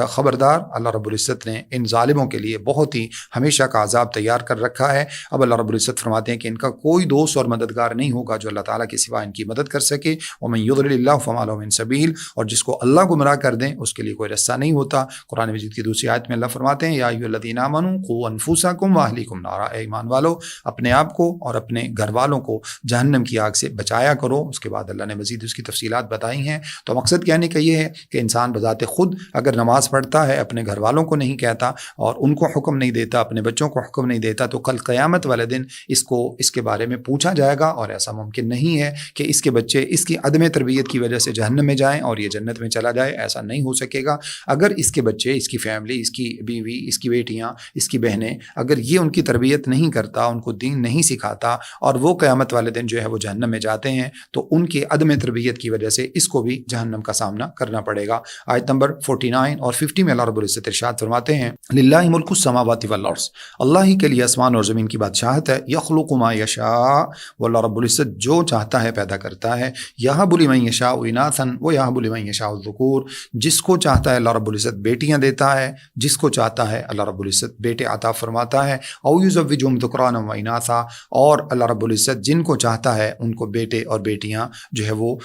[SPEAKER 1] خبردار اللہ رب العزت نے ان ظالموں کے لیے بہت ہی ہمیشہ کا عذاب تیار کر رکھا ہے۔ اب اللہ رب العزت فرماتے ہیں کہ ان کا کوئی دوست اور مددگار نہیں ہوگا جو اللہ تعالیٰ کے سوا ان کی مدد کر سکے۔ ومن یضلل اللہ فما له من سبیل، اور جس کو اللہ گمراہ کر دیں اس کے لیے کوئی رستہ نہیں ہوتا۔ قرآن مجید کی دوسری آیت میں اللہ فرماتے ہیں یا ایھا الذین آمنوا قوا انفسکم واہلیکم نارا، اے ایمان والو اپنے آپ کو اور اپنے گھر والوں کو جہنم کی آگ سے بچایا کرو۔ اس کے بعد اللہ نے مزید اس کی تفصیلات بتائی ہیں۔ تو مقصد کہنے کا یہ ہے کہ انسان بذات خود اگر نماز پڑھتا ہے، اپنے گھر والوں کو نہیں کہتا اور ان کو حکم نہیں دیتا، اپنے بچوں کو حکم نہیں دیتا، تو کل قیامت والے دن اس کے بارے میں پوچھا جائے گا، اور ایسا ممکن نہیں ہے کہ اس کے بچے اس کی عدم تربیت کی وجہ سے جہنم میں جائیں اور یہ جنت میں چلا جائے، ایسا نہیں ہو سکے گا۔ اگر اس کے بچے، اس کی فیملی، اس کی بیوی، اس کی بیٹیاں، اس کی بہنیں، اگر یہ ان کی تربیت نہیں کرتا، ان کو دین نہیں سکھاتا اور وہ قیامت والے دن جو ہے وہ جہنم میں جاتے ہیں، تو ان کی عدم تربیت کی وجہ سے اس کو بھی جہنم کا سامنا کرنا پڑے گا۔ آیت نمبر 49 اور 50 میں اللہ رب العزت ارشاد فرماتے ہیں للہ ملک السماوات والارض، اللہ ہی کے لیے آسمان اور زمین کی بادشاہت ہے۔ یخلق ما یشاء، وہ اللہ رب العزت جو چاہتا ہے پیدا کرتا ہے۔ یہب لمن یشاء اناثا ویہب لمن یشاء الذکور، جس کو چاہتا ہے اللہ رب العزت بیٹیاں دیتا ہے، جس کو چاہتا ہے اللہ رب العزت بیٹے عطا فرماتا ہے۔ او یزوجہم ذکرانا واناثا، اور اللہ رب العزت جن کو چاہتا ہے ان کو بیٹے اور بیٹیاں جو ہے وہ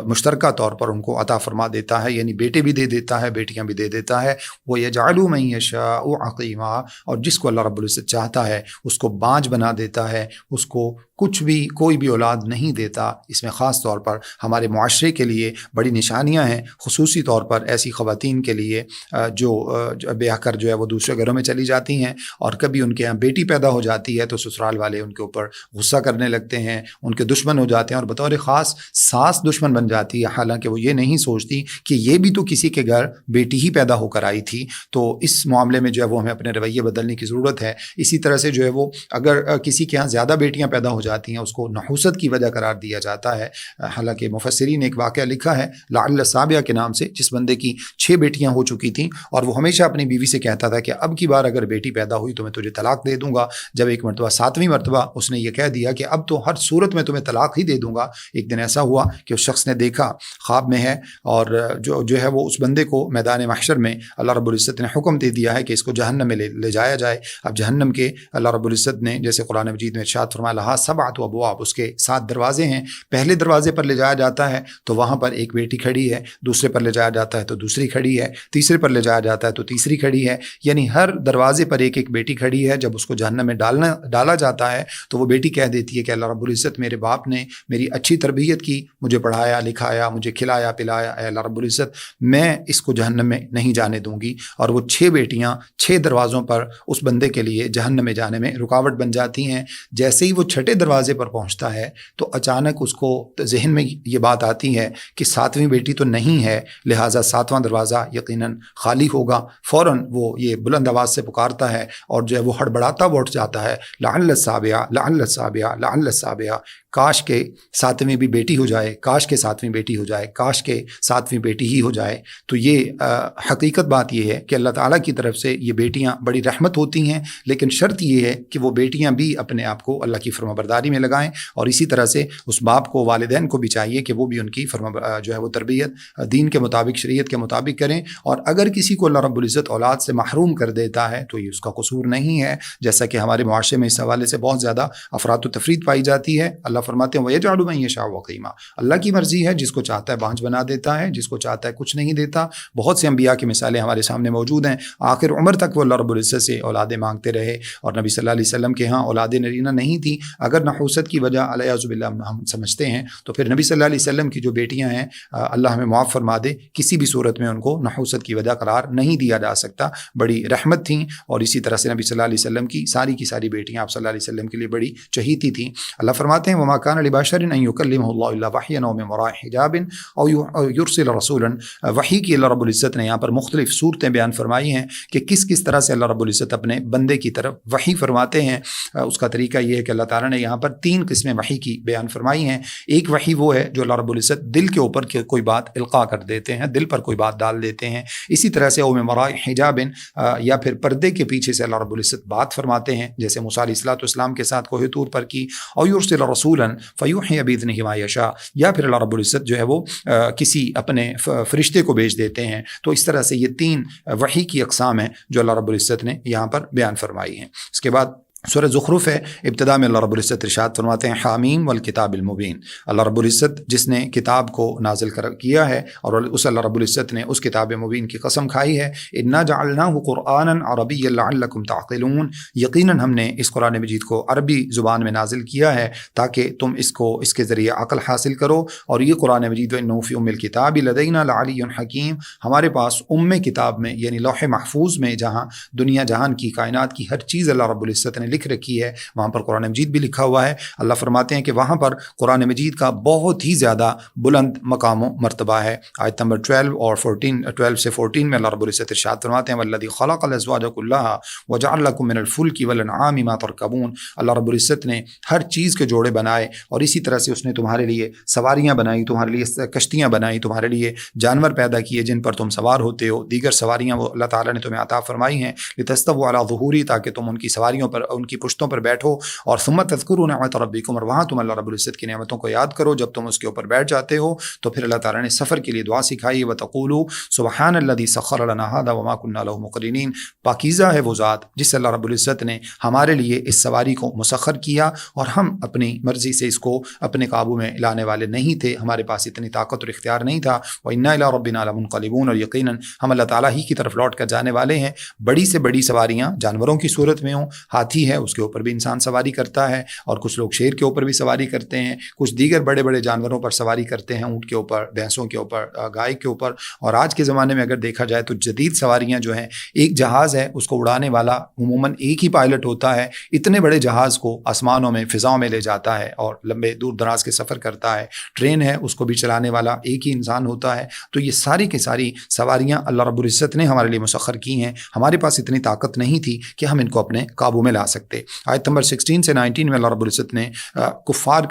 [SPEAKER 1] مشترکہ طور پر ان کو عطا فرما دیتا ہے، یعنی بیٹے بھی دے دیتا ہے، بیٹیاں بھی دے دیتا ہے۔ وہ یجعل من یشاء عقیما، اور جس کو اللہ رب العزت چاہتا ہے اس کو بانجھ بنا دیتا ہے، اس کو کچھ بھی، کوئی بھی اولاد نہیں دیتا۔ اس میں خاص طور پر ہمارے معاشرے کے لیے بڑی نشانیاں ہیں، خصوصی طور پر ایسی خواتین کے لیے جو بیاہ کر جو ہے وہ دوسرے گھروں میں چلی جاتی ہیں، اور کبھی ان کے یہاں بیٹی پیدا ہو جاتی ہے تو سسرال والے ان کے اوپر غصہ کرنے لگتے ہیں، ان کے دشمن ہو جاتے ہیں، اور بطور خاص ساس دشمن بن جاتی ہے، حالانکہ وہ یہ نہیں سوچتی کہ یہ بھی تو کسی کے گھر بیٹی ہی پیدا ہو کر آئی تھی۔ تو اس معاملے میں جو ہے وہ ہمیں اپنے رویے بدلنے کی ضرورت ہے۔ اسی طرح سے جو ہے وہ اگر کسی کے ہاں زیادہ بیٹیاں پیدا ہو جاتی ہیں اس کو نحوست کی وجہ قرار دیا جاتا ہے۔ حالانکہ مفسرین نے ایک واقعہ لکھا ہے لعل سابیہ کے نام سے، جس بندے کی 6 بیٹیاں ہو چکی تھیں اور وہ ہمیشہ اپنی بیوی سے کہتا تھا کہ اب کی بار اگر بیٹی پیدا ہوئی تو میں تجھے طلاق دے دوں گا۔ جب ایک مرتبہ 7ویں مرتبہ اس نے یہ کہہ دیا کہ اب تو ہر صورت میں تمہیں طلاق ہی دے دوں گا، ایک دن ایسا ہوا کہ اس شخص نے دیکھا خواب میں ہے، اور جو ہے وہ اس بندے کو میدان محشر میں اللہ رب العزت نے حکم دے دیا ہے کہ اس کو جہنم میں لے جایا جائے۔ اب جہنم کے اللہ رب العزت نے جیسے قرآن مجید میں ارشاد فرمایا لہا 7 ابواب، اس کے 7 دروازے ہیں۔ پہلے دروازے پر لے جایا جاتا ہے تو وہاں پر ایک بیٹی کھڑی ہے، دوسرے پر لے جایا جاتا ہے تو دوسری کھڑی ہے، تیسرے پر لے جایا جاتا ہے تو تیسری کھڑی ہے، یعنی ہر دروازے پر ایک ایک بیٹی کھڑی ہے۔ جب اس کو جہنم میں ڈالا جاتا ہے تو وہ بیٹی کہہ دیتی ہے کہ اللہ رب العزت میرے باپ نے میری اچھی تربیت کی، مجھے پڑھایا لکھایا، مجھے کھلایا پلایا، اے اللہ رب العزت میں اس کو جہنم میں نہیں جانے دوں گی۔ اور وہ 6 بیٹیاں 6 دروازوں پر اس بندے کے لیے جہنم میں جانے میں رکاوٹ بن جاتی ہیں۔ جیسے ہی وہ 6 دروازے پر پہنچتا ہے تو اچانک اس کو ذہن میں یہ بات آتی ہے کہ 7ویں بیٹی تو نہیں ہے، لہٰذا ساتواں دروازہ یقیناً خالی ہوگا۔ فوراً وہ یہ بلند آواز سے پکارتا ہے اور جو ہے وہ ہڑبڑاتا ہوا اٹھ جاتا ہے، لعل السابعہ لعل السابعہ لعل السابعہ، کاش کے ساتویں بھی بیٹی ہو جائے، کاش کے ساتویں بیٹی ہو جائے، کاش کے ساتویں بیٹی ہی ہو جائے۔ تو یہ حقیقت بات یہ ہے کہ اللہ تعالیٰ کی طرف سے یہ بیٹیاں بڑی رحمت ہوتی ہیں، لیکن شرط یہ ہے کہ وہ بیٹیاں بھی اپنے آپ کو اللہ کی فرمانبرداری میں لگائیں، اور اسی طرح سے اس باپ کو، والدین کو بھی چاہیے کہ وہ بھی ان کی جو ہے وہ تربیت دین کے مطابق، شریعت کے مطابق کریں۔ اور اگر کسی کو اللہ رب العزت اولاد سے محروم کر دیتا ہے تو یہ اس کا قصور نہیں ہے، جیسا کہ ہمارے معاشرے میں اس حوالے سے بہت زیادہ افراد و تفرید پائی جاتی ہے۔ اللہ فرماتے ہیں وَيَجْعَلُ مَن يَشَاءُ عَقِيمًا، اللہ کی مرضی ہے، جس کو چاہتا ہے بانجھ بنا دیتا ہے، جس کو چاہتا ہے کچھ نہیں دیتا۔ بہت سے انبیاء کی مثالیں ہمارے سامنے موجود ہیں، آخر عمر تک وہ اللہ رب العزت سے اولادیں مانگتے رہے، اور نبی صلی اللہ علیہ وسلم کے ہاں اولاد نرینہ نہیں تھی۔ اگر نحوست کی وجہ علیہ باللہ ہم سمجھتے ہیں تو پھر نبی صلی اللہ علیہ وسلم کی جو بیٹیاں ہیں اللہ ہمیں معاف فرما دے، کسی بھی صورت میں ان کو نحوست کی وجہ قرار نہیں دیا جا سکتا، بڑی رحمت تھیں۔ اور اسی طرح سے نبی صلی اللہ علیہ وسلم کی ساری بیٹیاں آپ صلی اللہ علیہ وسلم کے لیے بڑی چہیتی تھیں۔ اللہ فرماتے ہیں وما كان لبشر ان يكلمه الله الا وحيا او من وراء حجاب او يرسل رسولا، وحی کی اللہ رب العزت نے یہاں پر مختلف صورتیں بیان فرمائی ہیں کہ کس کس طرح سے اللہ رب العزت اپنے بندے کی طرف وحی فرماتے ہیں۔ اس کا طریقہ یہ ہے کہ اللہ تعالیٰ نے یہاں پر 3 قسمیں وحی کی بیان فرمائی ہیں۔ ایک وحی وہ ہے جو اللہ رب العزت دل کے اوپر کوئی بات القاء کر دیتے ہیں، دل پر کوئی بات ڈال دیتے ہیں۔ اسی طرح سے او من وراء حجاب، یا پھر پردے کے پیچھے سے اللہ رب العزت بات فرماتے ہیں، جیسے موسیٰ علیہ السلام کے ساتھ کوہ طور پر کی، او یرسل رسولا فیوحی باذنہ ما یشاء، یا پھر اللہ رب العزت جو ہے وہ کسی اپنے فرشتے کو بھیج دیتے ہیں۔ تو اس طرح سے یہ 3 وحی کی اقسام ہیں جو اللہ رب العزت نے یہاں پر بیان فرمائی ہیں۔ اس کے بعد سورہ زخرف ہے، ابتدا میں اللہ رب العزت ارشاد فرماتے ہیں حامیم والکتاب المبین، اللہ رب العزت جس نے کتاب کو نازل کیا ہے اور اس اللہ رب العزت نے اس کتاب مبین کی قسم کھائی ہے، انا جعلناہ قرآنا عربیا لعلکم تعقلون، یقیناً ہم نے اس قرآن مجید کو عربی زبان میں نازل کیا ہے تاکہ تم اس کے ذریعے عقل حاصل کرو۔ اور یہ قرآن مجید وانہ فی ام الکتاب لدینا لعلی حکیم، ہمارے پاس کتاب میں یعنی لوح محفوظ میں جہاں دنیا جہان کی کائنات کی ہر چیز اللہ رب العزت نے لکھ رکھی ہے، وہاں پر قرآن مجید بھی لکھا ہوا ہے۔ اللہ فرماتے ہیں کہ وہاں پر قرآن مجید کا بہت ہی زیادہ بلند مقام و مرتبہ ہے۔ آیت نمبر 12 اور 12 سے 14 میں اللہ رب العزت ارشاد فرماتے ہیں والذی خلق الازواج کلھا وجعل لکم من الفلک والانعام ما ترکبون، اللہ رب العزت نے ہر چیز کے جوڑے بنائے اور اسی طرح سے اس نے تمہارے لیے سواریاں بنائی، تمہارے لیے کشتیاں بنائی، تمہارے لیے جانور پیدا کیے جن پر تم سوار ہوتے ہو، دیگر سواریاں وہ اللہ تعالیٰ نے تمہیں عطا فرمائی ہیں لتستووا علی ظہوری، تاکہ تم ان کی سواریوں پر، ان کی پشتوں پر بیٹھو، اور ثم تذکروا نعمت ربکم، اور وہاں تم اللہ رب العزت کی نعمتوں کو یاد کرو جب تم اس کے اوپر بیٹھ جاتے ہو۔ تو پھر اللہ تعالیٰ نے سفر کے لیے دعا سکھائی، وتقولوا سبحان الذی سخر لنا ھذا وما كنا له مقرنین، پاکیزہ ہے وہ ذات جس اللہ رب العزت نے ہمارے لیے اس سواری کو مسخر کیا اور ہم اپنی مرضی سے اس کو اپنے قابو میں لانے والے نہیں تھے، ہمارے پاس اتنی طاقت اور اختیار نہیں تھا۔ وَإِنَّا إِلَىٰ رَبِّنَا لَمُنقَلِبُونَ، اور یقیناً ہم اللہ تعالیٰ ہی کی طرف لوٹ کر جانے والے ہیں۔ بڑی سے بڑی سواریاں جانوروں کی صورت میں ہوں، ہاتھی ہے اس کے اوپر بھی انسان سواری کرتا ہے، اور کچھ لوگ شیر کے اوپر بھی سواری کرتے ہیں، کچھ دیگر بڑے بڑے جانوروں پر سواری کرتے ہیں، اونٹ کے اوپر، بھینسوں کے اوپر، گائے کے اوپر۔ اور آج کے زمانے میں اگر دیکھا جائے تو جدید سواریاں جو ہیں، ایک جہاز ہے اس کو اڑانے والا عموماً ایک ہی پائلٹ ہوتا ہے، اتنے بڑے جہاز کو آسمانوں میں، فضاؤں میں لے جاتا ہے اور لمبے دور دراز کے سفر کرتا ہے۔ ٹرین ہے اس کو بھی چلانے والا ایک ہی انسان ہوتا ہے۔ تو یہ ساری کی ساری سواریاں اللہ رب العزت نے ہمارے لیے مسخر کی ہیں، ہمارے پاس اتنی طاقت نہیں تھی کہ ہم ان کو اپنے قابو میں لا سکتے۔ آیت نمبر 16 سے 19 میں اللہ رب العزت نے کفار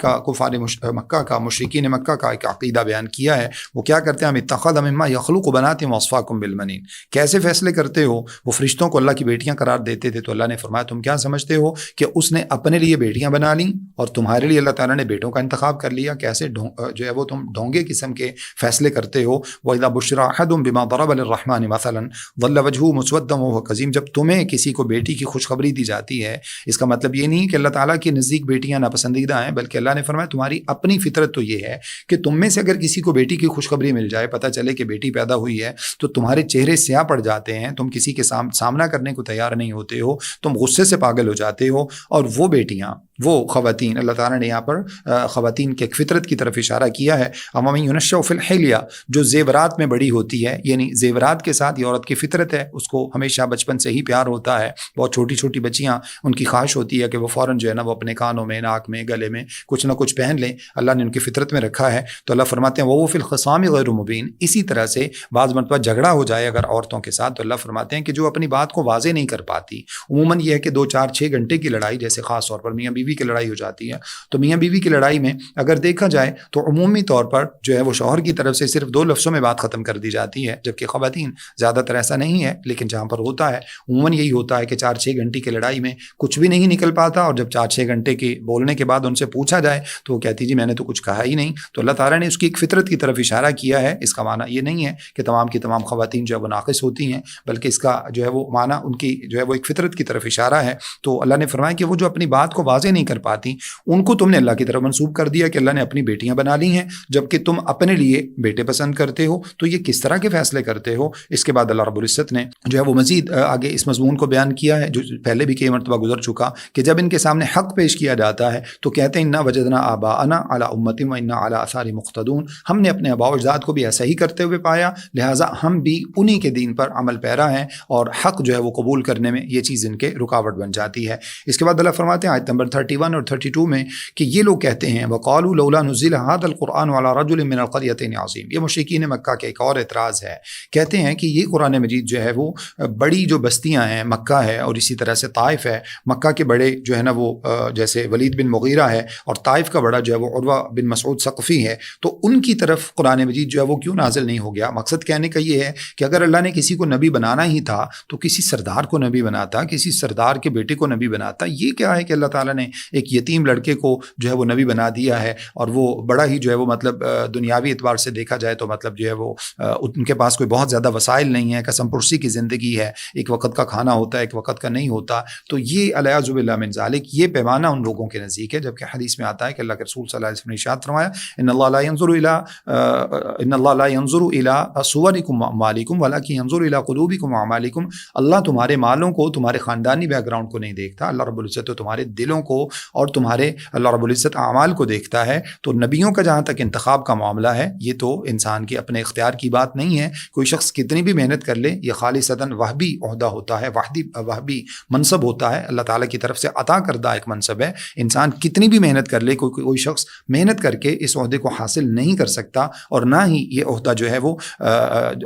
[SPEAKER 1] مکہ کا، مشرکین مکہ کا ایک عقیدہ بیان کیا ہے۔ وہ کیا کرتے ہیں؟ ہم اتخذ مما یخلق بنات واصفاکم بالبنین، کیسے فیصلے کرتے ہو؟ وہ فرشتوں کو اللہ کی بیٹیاں قرار دیتے تھے، تو اللہ نے فرمایا تم کیا سمجھتے ہو کہ اس نے اپنے لیے بیٹیاں بنا لیں اور تمہارے لیے اللہ تعالیٰ نے بیٹوں کا انتخاب کر لیا؟ کیسے جو ہے وہ تم ڈھونگے قسم کے فیصلے کرتے ہو۔ وَإِذَا بُشِّرَ أَحَدٌ بِمَا ضَرَبَ لِلرَّحْمَنِ مَثَلًا ظَلَّ وَجْهُهُ مُسْوَدًّا وَهُوَ كَظِيمٌ، جب تمہیں کسی کو بیٹی کی خوشخبری دی جاتی ہے، اس کا مطلب یہ نہیں کہ اللہ تعالیٰ کے نزدیک بیٹیاں ناپسندیدہ ہیں، بلکہ اللہ نے فرمایا تمہاری اپنی فطرت تو یہ ہے کہ تم میں سے اگر کسی کو بیٹی کی خوشخبری مل جائے، پتہ چلے کہ بیٹی پیدا ہوئی ہے، تو تمہارے چہرے سیاہ پڑ جاتے ہیں، تم کسی کے سامنا کرنے کو تیار نہیں ہوتے ہو، تم غصے سے پاگل ہو جاتے ہو، اور وہ بیٹیاں وہ خواتین، اللہ تعالیٰ نے یہاں پر خواتین کی ایک فطرت کی طرف اشارہ کیا ہے، وَمَن يُنَشَّأُ فِي الْحِلْيَةِ، جو زیورات میں بڑی ہوتی ہے، یعنی زیورات کے ساتھ یہ عورت کی فطرت ہے، اس کو ہمیشہ بچپن سے ہی پیار ہوتا ہے. بہت چھوٹی چھوٹی بچیاں، ان کی خواہش ہوتی ہے کہ وہ فوراً جو ہے نا وہ اپنے کانوں میں، ناک میں، گلے میں کچھ نہ کچھ پہن لیں، اللہ نے ان کی فطرت میں رکھا ہے. تو اللہ فرماتے ہیں وَهُوَ فِي الْخِصَامِ غَيْرُ مُبِينٍ. اسی طرح سے بعض مرتبہ جھگڑا ہو جائے اگر عورتوں کے ساتھ، تو اللہ فرماتے ہیں کہ جو اپنی بات کو واضح نہیں کر پاتی. عموماً یہ ہے کہ 2 4 6 گھنٹے کی لڑائی، جیسے خاص طور پر میاں بیوی کی لڑائی ہو جاتی ہے، تو میاں بیوی کی لڑائی میں اگر دیکھا جائے تو عمومی طور پر جو ہے وہ شوہر کی طرف سے صرف 2 لفظوں میں بات ختم کر دی جاتی ہے، جبکہ خواتین زیادہ تر ایسا نہیں ہے، لیکن جہاں پر ہوتا ہے عموماً یہی ہوتا ہے کہ 4 6 گھنٹے کی لڑائی میں کچھ بھی نہیں نکل پاتا، اور جب 4 6 گھنٹے کے بولنے کے بعد ان سے پوچھا جائے تو وہ کہتی جی میں نے تو کچھ کہا ہی نہیں. تو اللہ تعالیٰ نے اس کی ایک فطرت کی طرف اشارہ کیا ہے. اس کا معنی یہ نہیں ہے کہ تمام کی تمام خواتین جو ہے وہ ناقص ہوتی ہیں، بلکہ اس کا جو ہے وہ معنی ان کی جو ہے وہ ایک فطرت کی طرف اشارہ ہے. تو اللہ نے فرمایا کہ وہ جو اپنی بات کو واضح نہیں کر پاتی، ان کو تم نے اللہ کی طرف منسوب کر دیا کہ اللہ نے اپنی بیٹیاں بنا لی ہیں، جبکہ تم اپنے لیے بیٹے پسند کرتے ہو. تو یہ کس طرح کے فیصلے کرتے ہو؟ اس کے بعد اللہ رب العزت نے جو ہے وہ مزید آگے اس مضمون کو بیان کیا ہے، جو پہلے بھی کئی مرتبہ گزر چکا، کہ جب ان کے سامنے حق پیش کیا جاتا ہے تو کہتے ہیں انا وجدنا آباءنا علی امۃ و انا علی آثارہم مقتدون. ہم نے اپنے آباء و اجداد کو بھی ایسا ہی کرتے ہوئے پایا، لہٰذا ہم بھی انہی کے دین پر عمل پیرا ہیں، اور حق جو ہے وہ قبول کرنے میں یہ چیز ان کے رکاوٹ بن جاتی ہے. اس کے بعد اللہ فرماتے ہیں آیت نمبر 31 اور 32 میں کہ یہ لوگ کہتے ہیں وقالوا لولا نزل هذا القرآن على رجل من القريتين عظیم. یہ مشرکین مکہ کا ایک اور اعتراض ہے. کہتے ہیں کہ یہ قرآن مجید جو ہے وہ بڑی جو بستیاں ہیں، مکہ ہے اور اسی طرح سے طائف ہے، مکہ کے بڑے جو ہے نا وہ جیسے ولید بن مغیرہ ہے، اور طائف کا بڑا جو ہے وہ عروہ بن مسعود ثقفی ہے، تو ان کی طرف قرآن مجید جو ہے وہ کیوں نازل نہیں ہو گیا؟ مقصد کہنے کا یہ ہے کہ اگر اللہ نے کسی کو نبی بنانا ہی تھا تو کسی سردار کو نبی بناتا، کسی سردار کے بیٹے کو نبی بناتا. یہ کیا ہے کہ اللہ تعالیٰ نے ایک یتیم لڑکے کو جو ہے وہ نبی بنا دیا ہے، اور وہ بڑا ہی جو ہے وہ مطلب دنیاوی اعتبار سے دیکھا جائے تو مطلب جو ہے وہ ان کے پاس کوئی بہت زیادہ وسائل نہیں ہے، قسم پرسی کی زندگی ہے، ایک وقت کا کھانا ہوتا ہے، ایک وقت کا نہیں ہوتا. تو یہ الیاذ باللہ من ذالک، یہ پیمانہ ان لوگوں کے نزدیک ہے. جبکہ حدیث میں آتا ہے کہ اللہ کے رسول صلی اللہ علیہ وسلم نے ارشاد فرمایا ان اللہ لا ينظر الى صورکم واعمالکم ولکن ينظر الى قلوبکم واعمالکم. اللہ تمہارے مالوں کو، تمہارے خاندانی بیک گراؤنڈ کو نہیں دیکھتا، اللہ رب العزت تو تمہارے دلوں کو اور تمہارے اللہ رب العزت اعمال کو دیکھتا ہے. تو نبیوں کا جہاں تک انتخاب کا معاملہ ہے، یہ تو انسان کے اپنے اختیار کی بات نہیں ہے. کوئی شخص کتنی بھی محنت کر لے، یہ خالصتاً وہبی عہدہ ہوتا ہے، وہبی منصب ہوتا ہے، اللہ تعالیٰ کی طرف سے عطا کردہ ایک منصب ہے. انسان کتنی بھی محنت کر لے، کوئی شخص محنت کر کے اس عہدے کو حاصل نہیں کر سکتا، اور نہ ہی یہ عہدہ جو ہے وہ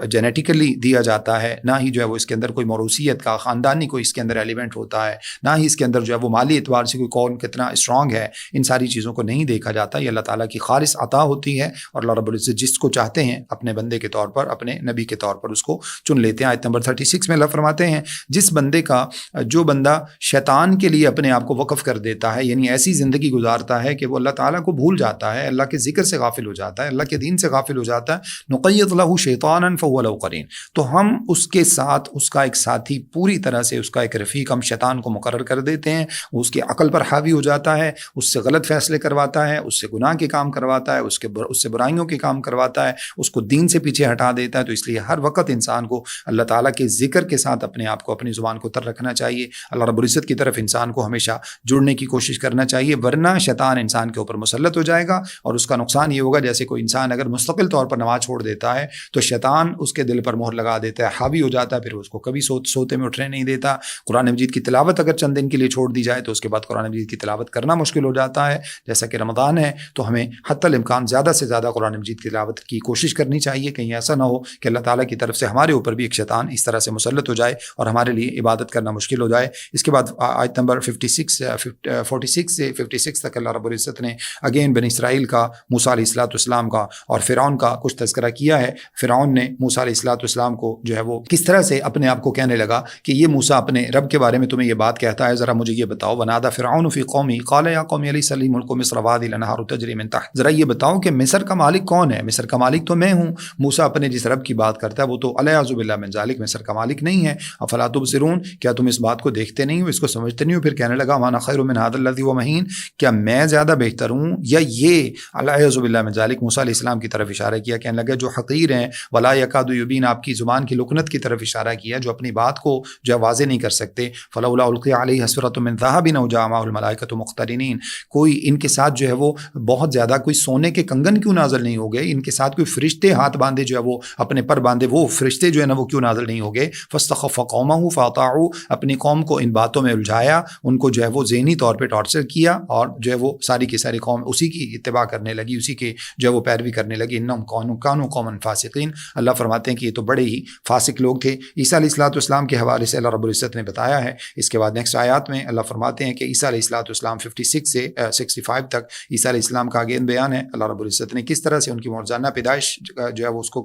[SPEAKER 1] جینیٹیکلی دیا جاتا ہے، نہ ہی جو ہے وہ اس کے اندر کوئی موروثیت کا، خاندانی کوئی اس کے اندر ایلیمنٹ ہوتا ہے، نہ ہی اس کے اندر جو ہے وہ مالی اعتبار سے کوئی کون کتنا اسٹرانگ ہے. ان ساری چیزوں کو نہیں دیکھا جاتا. یہ اللہ تعالیٰ کی خالص عطا ہوتی ہے، اور اللہ رب العزت جس کو چاہتے ہیں اپنے بندے کے طور پر، اپنے نبی کے طور پر اس کو چن لیتے ہیں. آیت نمبر 36 میں اللہ فرماتے ہیں جس بندے کا، جو بندہ شیطان کے لیے اپنے آپ کو وقف کر دیتا ہے، یعنی ایسی زندگی گزارتا ہے کہ وہ اللہ تعالیٰ کو بھول جاتا ہے، اللہ کے ذکر سے غافل ہو جاتا ہے، اللہ کے دین سے غافل ہو جاتا ہے، نقیض لہ شیطانا فہو لہ قرین. تو ہم اس کے ساتھ اس کا ایک ساتھی، پوری طرح سے اس کا ایک رفیق ہم شیطان کو مقرر کر دیتے ہیں. وہ اس کی عقل پر حاوی ہو جاتا ہے، اس سے غلط فیصلے کرواتا ہے، اس سے گناہ کے کام کرواتا ہے، اس سے برائیوں کے کام کرواتا ہے، اس کو دین سے پیچھے ہٹا دیتا ہے. تو اس لیے ہر وقت انسان کو اللہ تعالیٰ کے ذکر کے ساتھ اپنے آپ کو، اپنی زبان کو تر رکھنا چاہیے. اللہ رب العزت کی طرف انسان کو ہمیشہ جڑنے کی کوشش کرنا چاہیے، ورنہ شیطان انسان کے اوپر مسلط ہو جائے گا. اور اس کا نقصان یہ ہوگا، جیسے کوئی انسان اگر مستقل طور پر نماز چھوڑ دیتا ہے تو شیطان اس کے دل پر مہر لگا دیتا ہے، حاوی ہو جاتا ہے، پھر اس کو کبھی سوتے میں اٹھنے نہیں دیتا. قرآن مجید کی تلاوت اگر چند دن کے لیے چھوڑ دی جائے تو اس کے بعد قرآن مجید کی تلاوت کرنا مشکل ہو جاتا ہے. جیسا کہ رمضان ہے تو ہمیں حتی الامکان زیادہ سے زیادہ قرآن مجید کی تلاوت کی کوشش کرنی چاہیے. کہیں ایسا نہ ہو کہ اللہ تعالیٰ کی طرف سے ہمارے اوپر بھی ایک شیطان اس طرح سے مسلط ہو جائے اور ہمارے لیے عبادت کرنا مشکل ہو جائے. اس کے بعد آیت نمبر 46 سے 56 تک اللہ رب العزت نے اگین بنی اسرائیل کا، موسیٰ علیہ السلام کا اور فرعون کا کچھ تذکرہ کیا ہے. فرعون نے موسیٰ علیہ السلام کو جو ہے وہ کس طرح سے اپنے آپ کو کہنے لگا کہ یہ موسیٰ اپنے رب کے بارے میں تمہیں یہ بات کہتا ہے، ذرا مجھے یہ بتاؤ. ونادى فرعون في قومه قال يا قوم أليس لي ملك مصر وهذه الأنهار تجري من تحت. ذرا یہ بتاؤ کہ مصر کا مالک کون ہے؟ مصر کا مالک تو میں ہوں. موسیٰ اپنے جس رب کی بات کرتا ہے وہ تو الیاذ باللہ من ذالک مصر کا مالک نہیں ہے. افلا تبصرون، کیا تم اس بات کو دیکھتے نہیں ہو، اس کو سمجھتے نہیں ہو؟ پھر کہنے لگا وانا خیر من هذا الذي هو مهين، کیا میں زیادہ بہتر ہوں یا یہ؟ الیاذ باللہ من ذالک موسیٰ علیہ السلام کی طرف اشارہ کیا، کہنے لگا جو حقیر ہیں، ولا یکاد یبین، آپ کی زبان کی لکنت کی طرف اشارہ کیا، جو اپنی بات کو جو واضح نہیں کر سکتے. فلولا القی علیہ اسورۃ من ذهب او جاء معه والملائکۃ مقترنین، کوئی ان کے ساتھ جو ہے وہ بہت زیادہ کوئی سونے کے کنگن کیوں نازل نہیں ہو گئے، ان کے ساتھ کوئی فرشتے ہاتھ باندھے جو ہے وہ اپنے پر باندھے وہ فرشتے جو ہے نا وہ کیوں نازل نہیں ہو گئے. فاستخف قومہ فاطاعوا، اپنی قوم کو ان باتوں میں الجھایا، ان کو جو ہے وہ ذہنی طور پہ ٹارچر کیا، اور جو ہے وہ ساری کی ساری قوم اسی کی اتباع کرنے لگی، اسی کے جو ہے وہ پیروی کرنے لگی. انہم کانوا قوما فاسقین، اللہ فرماتے ہیں کہ یہ تو بڑے ہی فاسق لوگ تھے. عیسیٰ علیہ السلام کے حوالے سے اللہ رب العزت نے بتایا ہے. اس کے بعد نیکسٹ آیات میں اللہ فرماتے ہیں کہ عیسیٰ علیہ السلام 56 سے 65 تک عیسیٰ علیہ السلام کا آگے بیان ہے اللہ رب العزت نے کس طرح سے ان کی معجزانہ پیدائش جو ہے وہ اس کو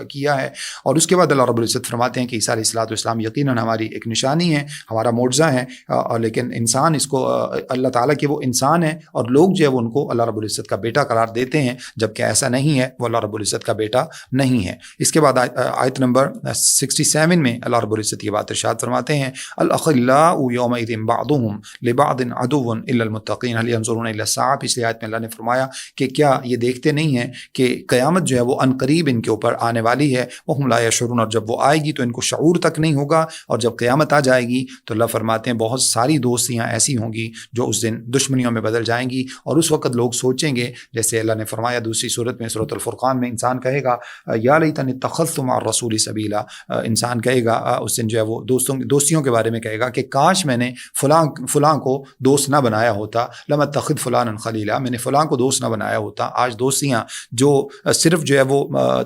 [SPEAKER 1] کیا ہے. اور اس کے بعد اللہ رب العزت فرماتے ہیں کہ عیسیٰ علیہ السلام یقیناً ہماری ایک نشانی ہے، ہمارا معجزہ ہے، لیکن انسان اس کو اللہ تعالیٰ کے وہ انسان ہے، اور لوگ جو ہے وہ ان کو اللہ رب العزت کا بیٹا قرار دیتے ہیں، جبکہ ایسا نہیں ہے، وہ اللہ رب العزت کا بیٹا نہیں ہے. اس کے بعد آیت نمبر 67 میں اللہ رب العزت یہ بات ارشاد فرماتے ہیں الاخلاء یومئذ بعضهم لبعض عدو الا المتقین هل ينظرون الا الساعة. پچھلی آیت میں اللہ نے فرمایا کہ کیا یہ دیکھتے نہیں ہیں کہ قیامت جو ہے وہ ان قریب ان کے اوپر آنے والی ہے. وهم لا يشعرون، اور جب وہ آئے گی تو ان کو شعور تک نہیں ہوگا، اور جب قیامت آ جائے گی تو اللہ فرماتے ہیں بہت ساری دوستیاں ایسی ہوں گی جو اس دن دشمنیوں میں بدل جائیں گی. اور اس وقت لوگ سوچیں گے، جیسے اللہ نے فرمایا دوسری صورت میں سورۃ الفرقان میں، انسان کہے گا یا لیتنی اتخذت مع الرسول سبیلا، انسان کہے گا اس دن جو ہے وہ دوستیوں کے بارے میں کہے گا کہ کاش میں نے فلاں کو دوست نہ بنایا ہوتا، لم اتخذ فلانا خلیلا، میں نے فلاں کو دوست نہ بنایا ہوتا. آج دوستیاں جو صرف جو ہے وہ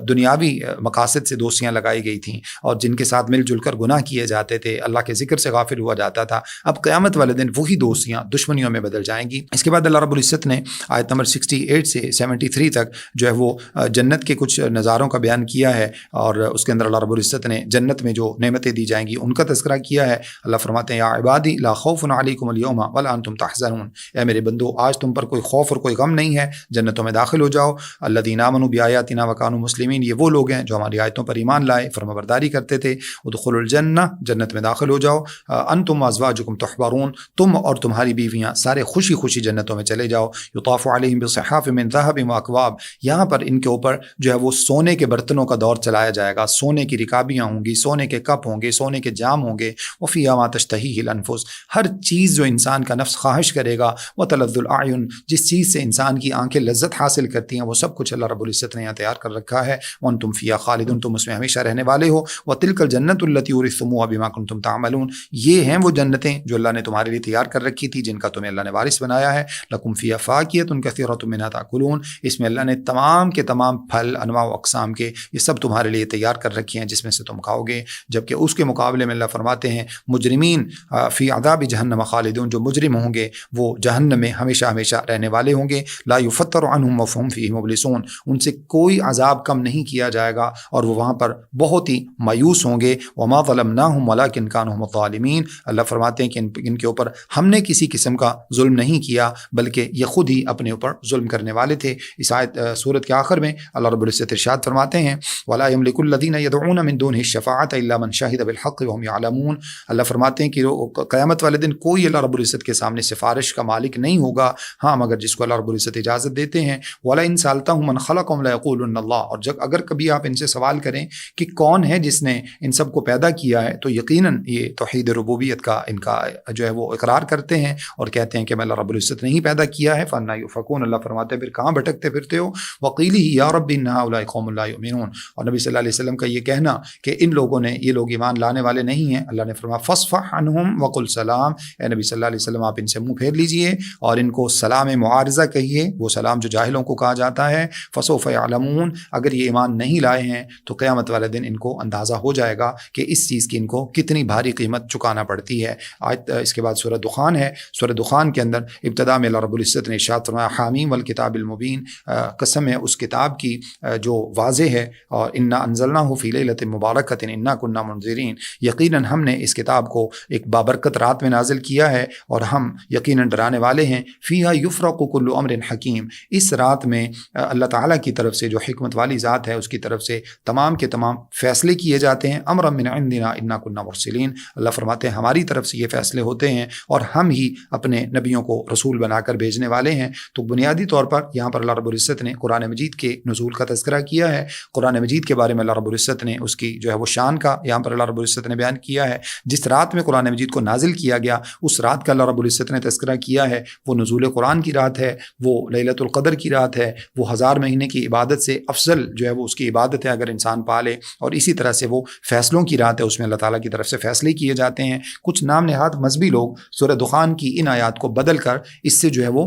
[SPEAKER 1] دنیاوی مقاصد سے دوستیاں لگائی گئی تھیں، اور جن کے ساتھ مل جل کر گناہ کیے جاتے تھے، اللہ کے ذکر سے غافل ہوا جاتا تھا، اب قیامت والے دن وہی دوستیاں دشمنیوں میں بدل جائیں گی. اس کے بعد اللہ رب العزت نے آیت نمبر 68 سے 73 تک جو ہے وہ جنت کے کچھ نظاروں کا بیان کیا ہے، اور اس کے اندر اللہ رب العزت نے جنت میں جو نعمتیں دی جائیں گی ان کا تذکرہ کیا ہے. اللہ فرماتے ہیں یا عبادی لا خوف علیکم اليوم ولا انتم تحزنون، اے میرے بندو آج تم پر کوئی خوف اور کوئی غم نہیں ہے، جنتوں میں داخل ہو جاؤ. الذین آمنوا بآیاتنا وکانوا مسلمین، یہ وہ لوگ ہیں جو ہماری آیتوں پر ایمان لائے، فرمانبرداری کرتے تھے. ادخلوا الجنہ، جنت میں داخل ہو جاؤ. انتم وازواجکم تحبرون، تم اور تمہاری بیویاں سارے خوشی خوشی جنتوں میں چلے جاؤ. یطاف علیہم بصحاف من ذهب واکواب، یہاں پر ان کے اوپر جو ہے وہ سونے کے برتنوں کا دور چلایا جائے گا، سونے کی رکابیاں ہوں گی، سونے کے کپ ہوں گے، سونے کے جام ہوں گے. وفیہا ما تشتہیہ الانفس، ہر چیز جو انسان کا نفس خواہش کرے گا. وتلذ الاعین، جس چیز سے انسان کی آنکھیں لذت حاصل کرتی ہیں وہ سب کچھ اللہ رب العزت نے یہاں تیار کر رکھا ہے. وانتم فیہا خالدون، تم اس میں ہمیشہ رہنے والے ہو. وتلک الجنۃ التی اورثتموها بما کنتم تعملون، یہ ہیں وہ جنتیں جو اللہ نے تمہارے لیے تیار کر رکھی تھی، جن کا تمہیں اللہ نے وارث بنایا ہے. لکم فیہا فاکہۃ کثیرۃ منھا تاکلون، اس میں اللہ نے تمام کے تمام پھل انواع و اقسام کے یہ سب تمہارے لیے تیار کر رکھے ہیں جس میں سے تم کھاؤ گے. جبکہ اس کے مقابلے میں اللہ فرماتے ہیں مجرمین فی عذاب جہنم خالدون، جو مجرم ہوں گے وہ جہنم میں ہمیشہ ہمیشہ رہنے والے ہوں گے. لا یفتر عنہم وهم فیہ مبلسون، ان سے کوئی عذاب کم نہیں کیا جائے گا اور وہ وہاں پر بہت ہی مایوس ہوں گے. وما ظلمناہم ولکن کانوا هم الظالمین، اللہ فرماتے ہیں کہ ان کے اوپر ہم نے کسی قسم کا ظلم نہیں کیا بلکہ یہ خود ہی اپنے اوپر ظلم کرنے والے تھے. اس آیت سورت کے آخر میں اللہ رب العزت ارشاد فرماتے ہیں ولا یملک الذین یدعون من دونه الشفاعۃ الا من شهد بالحق وهم يعلمون، اللہ فرماتے ہیں کہ قیامت والے دن کوئی اللہ رب العزت کے سامنے سفارش کا مالک نہیں ہوگا، ہاں مگر جس کو اللہ رب العزت اجازت دیتے ہیں. ولا ان سالتهم من خلقهم ليقولن اللہ، اور جب اگر کبھی آپ ان سے سوال کریں کہ کون ہے جس نے ان سب کو پیدا کیا ہے تو یقیناً یہ توحید ربوبیت کا ان کا جو ہے وہ اقرار کرتے ہیں اور کہتے ہیں کہ میں اللہ رب العزت نے ہی پیدا کیا ہے. فانا یؤفکون، اللہ فرماتے ہیں پھر کہاں بھٹکتے پھرتے ہو. وقیلہ یا رب ان ہؤلاء قوم لا یؤمنون، اور نبی صلی اللہ علیہ وسلم کا یہ کہنا کہ ان لوگوں نے یہ لوگ ایمان لانے والے نہیں ہیں، اللہ نے فرمایا فاصفح عنہم وقل سلام، اے نبی صلی اللہ علیہ وسلم آپ ان سے منہ پھیر لیجئے اور ان کو سلام معارضہ کہیے، وہ سلام جو جاہلوں کو کہا جاتا ہے. فسوف یعلمون، اگر یہ ایمان نہیں لائے ہیں تو قیامت والے دن ان کو اندازہ ہو جائے گا کہ اس چیز کی ان کو کتنی بھاری قیمت چکانا پڑتی ہے. اس کے بعد سورہ دخان ہے، سورہ دخان کے اندر ابتدا میں اللہ رب العزت نے ارشاد فرمایا حامیم والکتاب المبین، قسم ہے اس کتاب کی جو واضح ہے، اور انا انزلناہ فی لیلۃ مبارکۃ انا کنا منذرین، یقیناً ہم نے اس کتاب کو ایک بابرکت رات میں نازل کیا ہے اور ہم یقیناً ڈرانے والے ہیں. فیہا یفرق کل امر حکیم، اس رات میں اللہ تعالیٰ کی طرف سے جو حکمت والی ذات ہے اس کی طرف سے تمام کے تمام فیصلے کیے جاتے ہیں. امرا من عندنا انا کنا مرسلین، اللہ فرماتے ہیں ہماری طرف سے یہ فیصلے ہوتے ہیں اور ہم ہی اپنے نبیوں کو رسول بنا کر بھیجنے والے ہیں. تو بنیادی طور پر یہاں پر اللہ رب العزت نے قرآن مجید کے نزول کا تذکرہ کیا ہے. قرآن مجید کے بارے میں اللہ رب العزت نے اس کی جو ہے وہ شان کا یہاں پر اللہ رب العزت نے بیان کیا ہے. جس رات میں قرآن مجید کو نازل کیا گیا اس رات کا اللہ رب العزت العزت نے تذکرہ کیا ہے وہ نزول قرآن کی رات ہے، وہ لیلۃ القدر کی رات ہے، وہ 1000 مہینے کی عبادت سے افضل جو ہے وہ اس کی عبادت ہے اگر انسان پالے، اور اسی طرح سے وہ فیصلوں کی رات ہے، اس میں اللہ تعالیٰ کی طرف سے فیصلے کیے جاتے ہیں۔ کچھ نام نہاد مذہبی لوگ سورہ دخان کی ان آیات کو بدل کر اس سے جو ہے وہ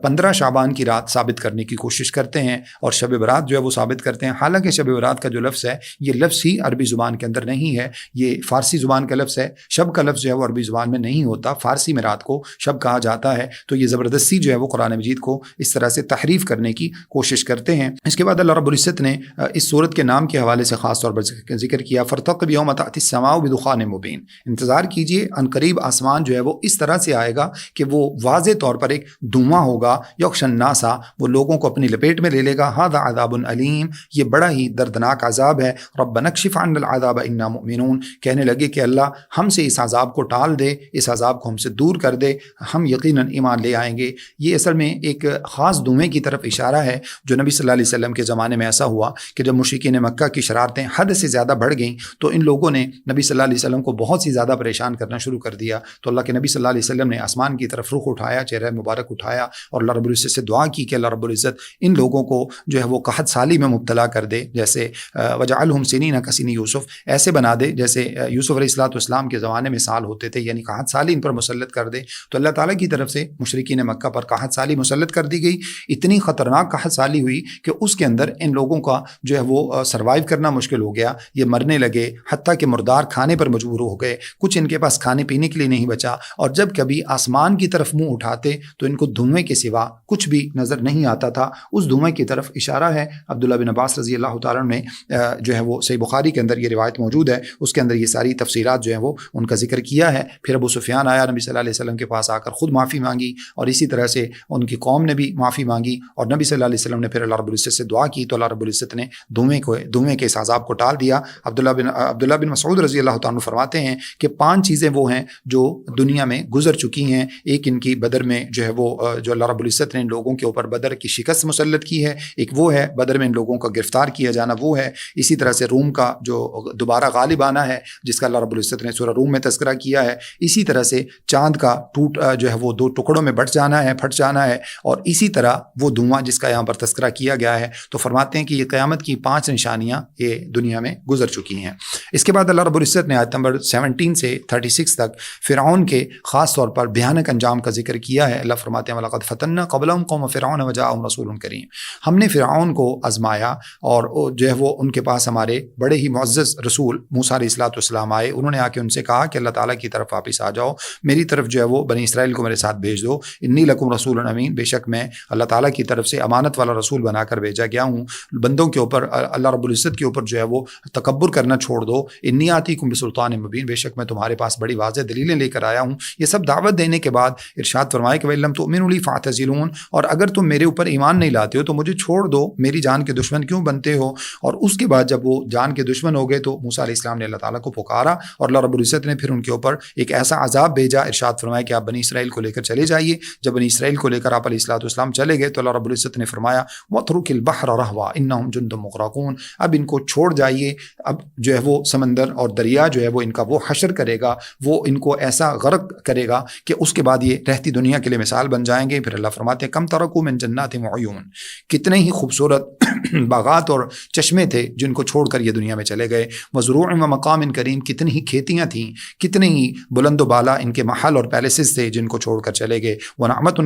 [SPEAKER 1] 15 شعبان کی رات ثابت کرنے کی کوشش کرتے ہیں اور شب برات جو ہے وہ ثابت کرتے ہیں، حالانکہ شب برات کا جو لفظ ہے یہ لفظ ہی عربی زبان کے اندر نہیں ہے، یہ فارسی زبان کا لفظ ہے۔ شب کا لفظ جو ہے وہ عربی زبان میں نہیں ہوتا، فارسی میں رات کو شب کہا جاتا ہے، تو یہ زبردستی جو ہے وہ قرآن مجید کو اس طرح سے تحریف کرنے کی کوشش کرتے ہیں۔ اس کے بعد اللہ رب العزت نے اس سورت کے نام کے حوالے سے خاص طور پر ذکر کیا، فَارْتَقِبْ يَوْمَ تَأْتِي السَّمَاءُ بِدُخَانٍ مُبِينٍ، انتظار کیجئے ان قریب آسمان جو ہے وہ اس طرح سے آئے گا کہ وہ واضح طور پر ایک دھواں ہوگا، یغشی الناس، وہ لوگوں کو اپنی لپیٹ میں لے لے گا، ھذا عذاب علیم، یہ بڑا ہی دردناک عذاب ہے، ربنا اکشف عنا العذاب انا مؤمنون، کہنے لگے کہ اللہ ہم سے اس عذاب کو ٹال دے، اس عذاب کو ہم سے دور کر دے، ہم یقیناً ایمان لے آئیں گے۔ یہ اصل میں ایک خاص دھویں کی طرف اشارہ ہے جو نبی صلی اللہ علیہ وسلم کے زمانے میں ایسا ہوا کہ جب مشرکین مکہ کی شرارتیں حد سے زیادہ بڑھ گئیں تو ان لوگوں نے نبی صلی اللہ علیہ وسلم کو بہت سی زیادہ پریشان کرنا شروع کر دیا، تو اللہ کے نبی صلی اللہ علیہ وسلم نے آسمان کی طرف رخ اٹھایا، چہرہ مبارک اٹھایا اور اللہ رب العزت سے دعا کی کہ اللہ رب العزت ان لوگوں کو جو ہے وہ قحط سالی میں مبتلا کر دے، جیسے وجعلہم سنین کسن یوسف، ایسے بنا دے جیسے یوسف علیہ السلام کے زمانے میں سال ہوتے تھے، یعنی قحط سالی ان پر مسلط کر دے۔ تو اللہ تعالیٰ کی طرف سے مشرکین مکہ پر قحط سالی مسلط کر دی گئی، اتنی خطرناک قحط سالی ہوئی کہ اس کے اندر ان لوگوں کا جو ہے وہ سروائیو کرنا مشکل ہو گیا، یہ مرنے لگے، حتیٰ کہ مردار کھانے پر مجبور ہو گئے، کچھ ان کے پاس کھانے پینے کے لیے نہیں بچا، اور جب کبھی آسمان کی طرف منہ اٹھاتے تو ان کو دھوئیں کے سوا کچھ بھی نظر نہیں آتا تھا۔ اس دھوئیں کی طرف اشارہ ہے، عبداللہ بن عباس رضی اللہ تعالیٰ نے جو ہے وہ صحیح بخاری کے اندر یہ روایت موجود ہے، اس کے اندر یہ ساری تفسیرات جو ہیں وہ ان کا ذکر کیا ہے۔ پھر ابو سفیان آیا، نبی صلی اللہ علیہ وسلم کے پاس آ کر خود معافی مانگی، اور اسی طرح سے ان کی قوم نے بھی معافی مانگی، اور نبی صلی اللہ علیہ وسلم نے پھر اللہ رب العزت سے دعا کی تو اللہ رب العزت نے دھوئیں کے اس عذاب کو ٹال دیا۔ عبداللہ بن مسعود رضی اللہ تعالیٰ فرماتے ہیں کہ 5 چیزیں وہ ہیں جو دنیا میں گزر چکی ہیں، ایک ان کی بدر میں جو ہے وہ جو اللہ رب العزت نے ان لوگوں کے اوپر بدر کی شکست مسلط کی ہے، ایک وہ ہے بدر میں ان لوگوں کا گرفتار کیا جانا وہ ہے، اسی طرح سے روم کا جو دوبارہ غالب آنا ہے جس کا اللہ رب العزت نے سورہ روم میں تذکرہ کیا ہے، اسی طرح سے چاند کا جو ہے وہ 2 ٹکڑوں میں پھٹ جانا ہے، اور اسی طرح وہ دھواں جس کا یہاں پر تذکرہ کیا گیا ہے۔ تو فرماتے ہیں کہ یہ قیامت کی 5 نشانیاں یہ دنیا میں گزر چکی ہیں۔ اس کے بعد اللہ رب العزت نے آیت نمبر 17 سے 36 تک فرعون کے خاص طور پر بھیانک انجام کا ذکر کیا ہے۔ اللہ فرماتے ہیں وَلَقَدْ فَتَنَّا قَبْلَهُمْ قَوْمَ فِرْعَوْنَ وَجَاءَهُمْ رَسُولٌ كَرِيمٌ، ہم نے فرعون کو آزمایا اور جو ہے وہ ان کے پاس ہمارے بڑے ہی معزز رسول موسیٰ علیہ السلام آئے، انہوں نے آ کے ان سے کہا کہ اللہ تعالیٰ کی طرف واپس آ جاؤ، میری طرف جو ہے وہ بنی اسرائیل کو میرے ساتھ بھیج دو، انی لکم رسول امین، بے شک میں اللہ تعالیٰ کی طرف سے امانت والا رسول بنا کر بھیجا گیا ہوں، بندوں کے اوپر اللہ رب العزت کے اوپر جو ہے وہ تکبر کرنا چھوڑ دو، انی آتیکم بسلطان مبین، بے شک میں تمہارے پاس بڑی واضح دلیلیں لے کر آیا ہوں۔ یہ سب دعوت دینے کے بعد ارشاد فرمائے کہ وَإِن لَّمْ تُؤْمِنُوا لِي فَاعْتَزِلُونِ، اور اگر تم میرے اوپر ایمان نہیں لاتے ہو تو مجھے چھوڑ دو، میری جان کے دشمن کیوں بنتے ہو؟ اور اس کے بعد جب وہ جان کے دشمن ہو گئے تو موسیٰ علیہ السلام نے اللہ تعالیٰ کو پکارا اور اللہ رب العزت نے پھر ان کے اوپر ایک ایسا عذاب بھیجا، ارشاد فرمایا کہ آپ بنی اسرائیل کو لے کر چلے جائیے۔ جب بنی اسرائیل کو لے کر آپ علیہ السلام چلے گئے تو اللہ رب العزت نے فرمایا وَاتْرُكِ الْبَحْرَ رَهْوًا إِنَّهُمْ جُندٌ مُغْرَقُونَ، اب ان کو چھوڑ جائیے، اب جو ہے وہ سمندر اور دریا جو ہے وہ ان کا وہ حشر کرے گا، وہ ان کو ایسا غرق کرے گا کہ اس کے بعد یہ رہتی دنیا کے لیے مثال بن جائیں گے۔ پھر اللہ فرماتے ہیں کم ترکوا من جنات وعیون، کتنے ہی خوبصورت باغات اور چشمے تھے جن کو چھوڑ کر یہ دنیا میں چلے گئے، وزروع و مقام کریم، کتنی ہی کھیتیاں تھیں، کتنے ہی بلند و بالا ان کے محل اور پیلسز تھے جن کو چھوڑ کر چلے گئے، ونعمت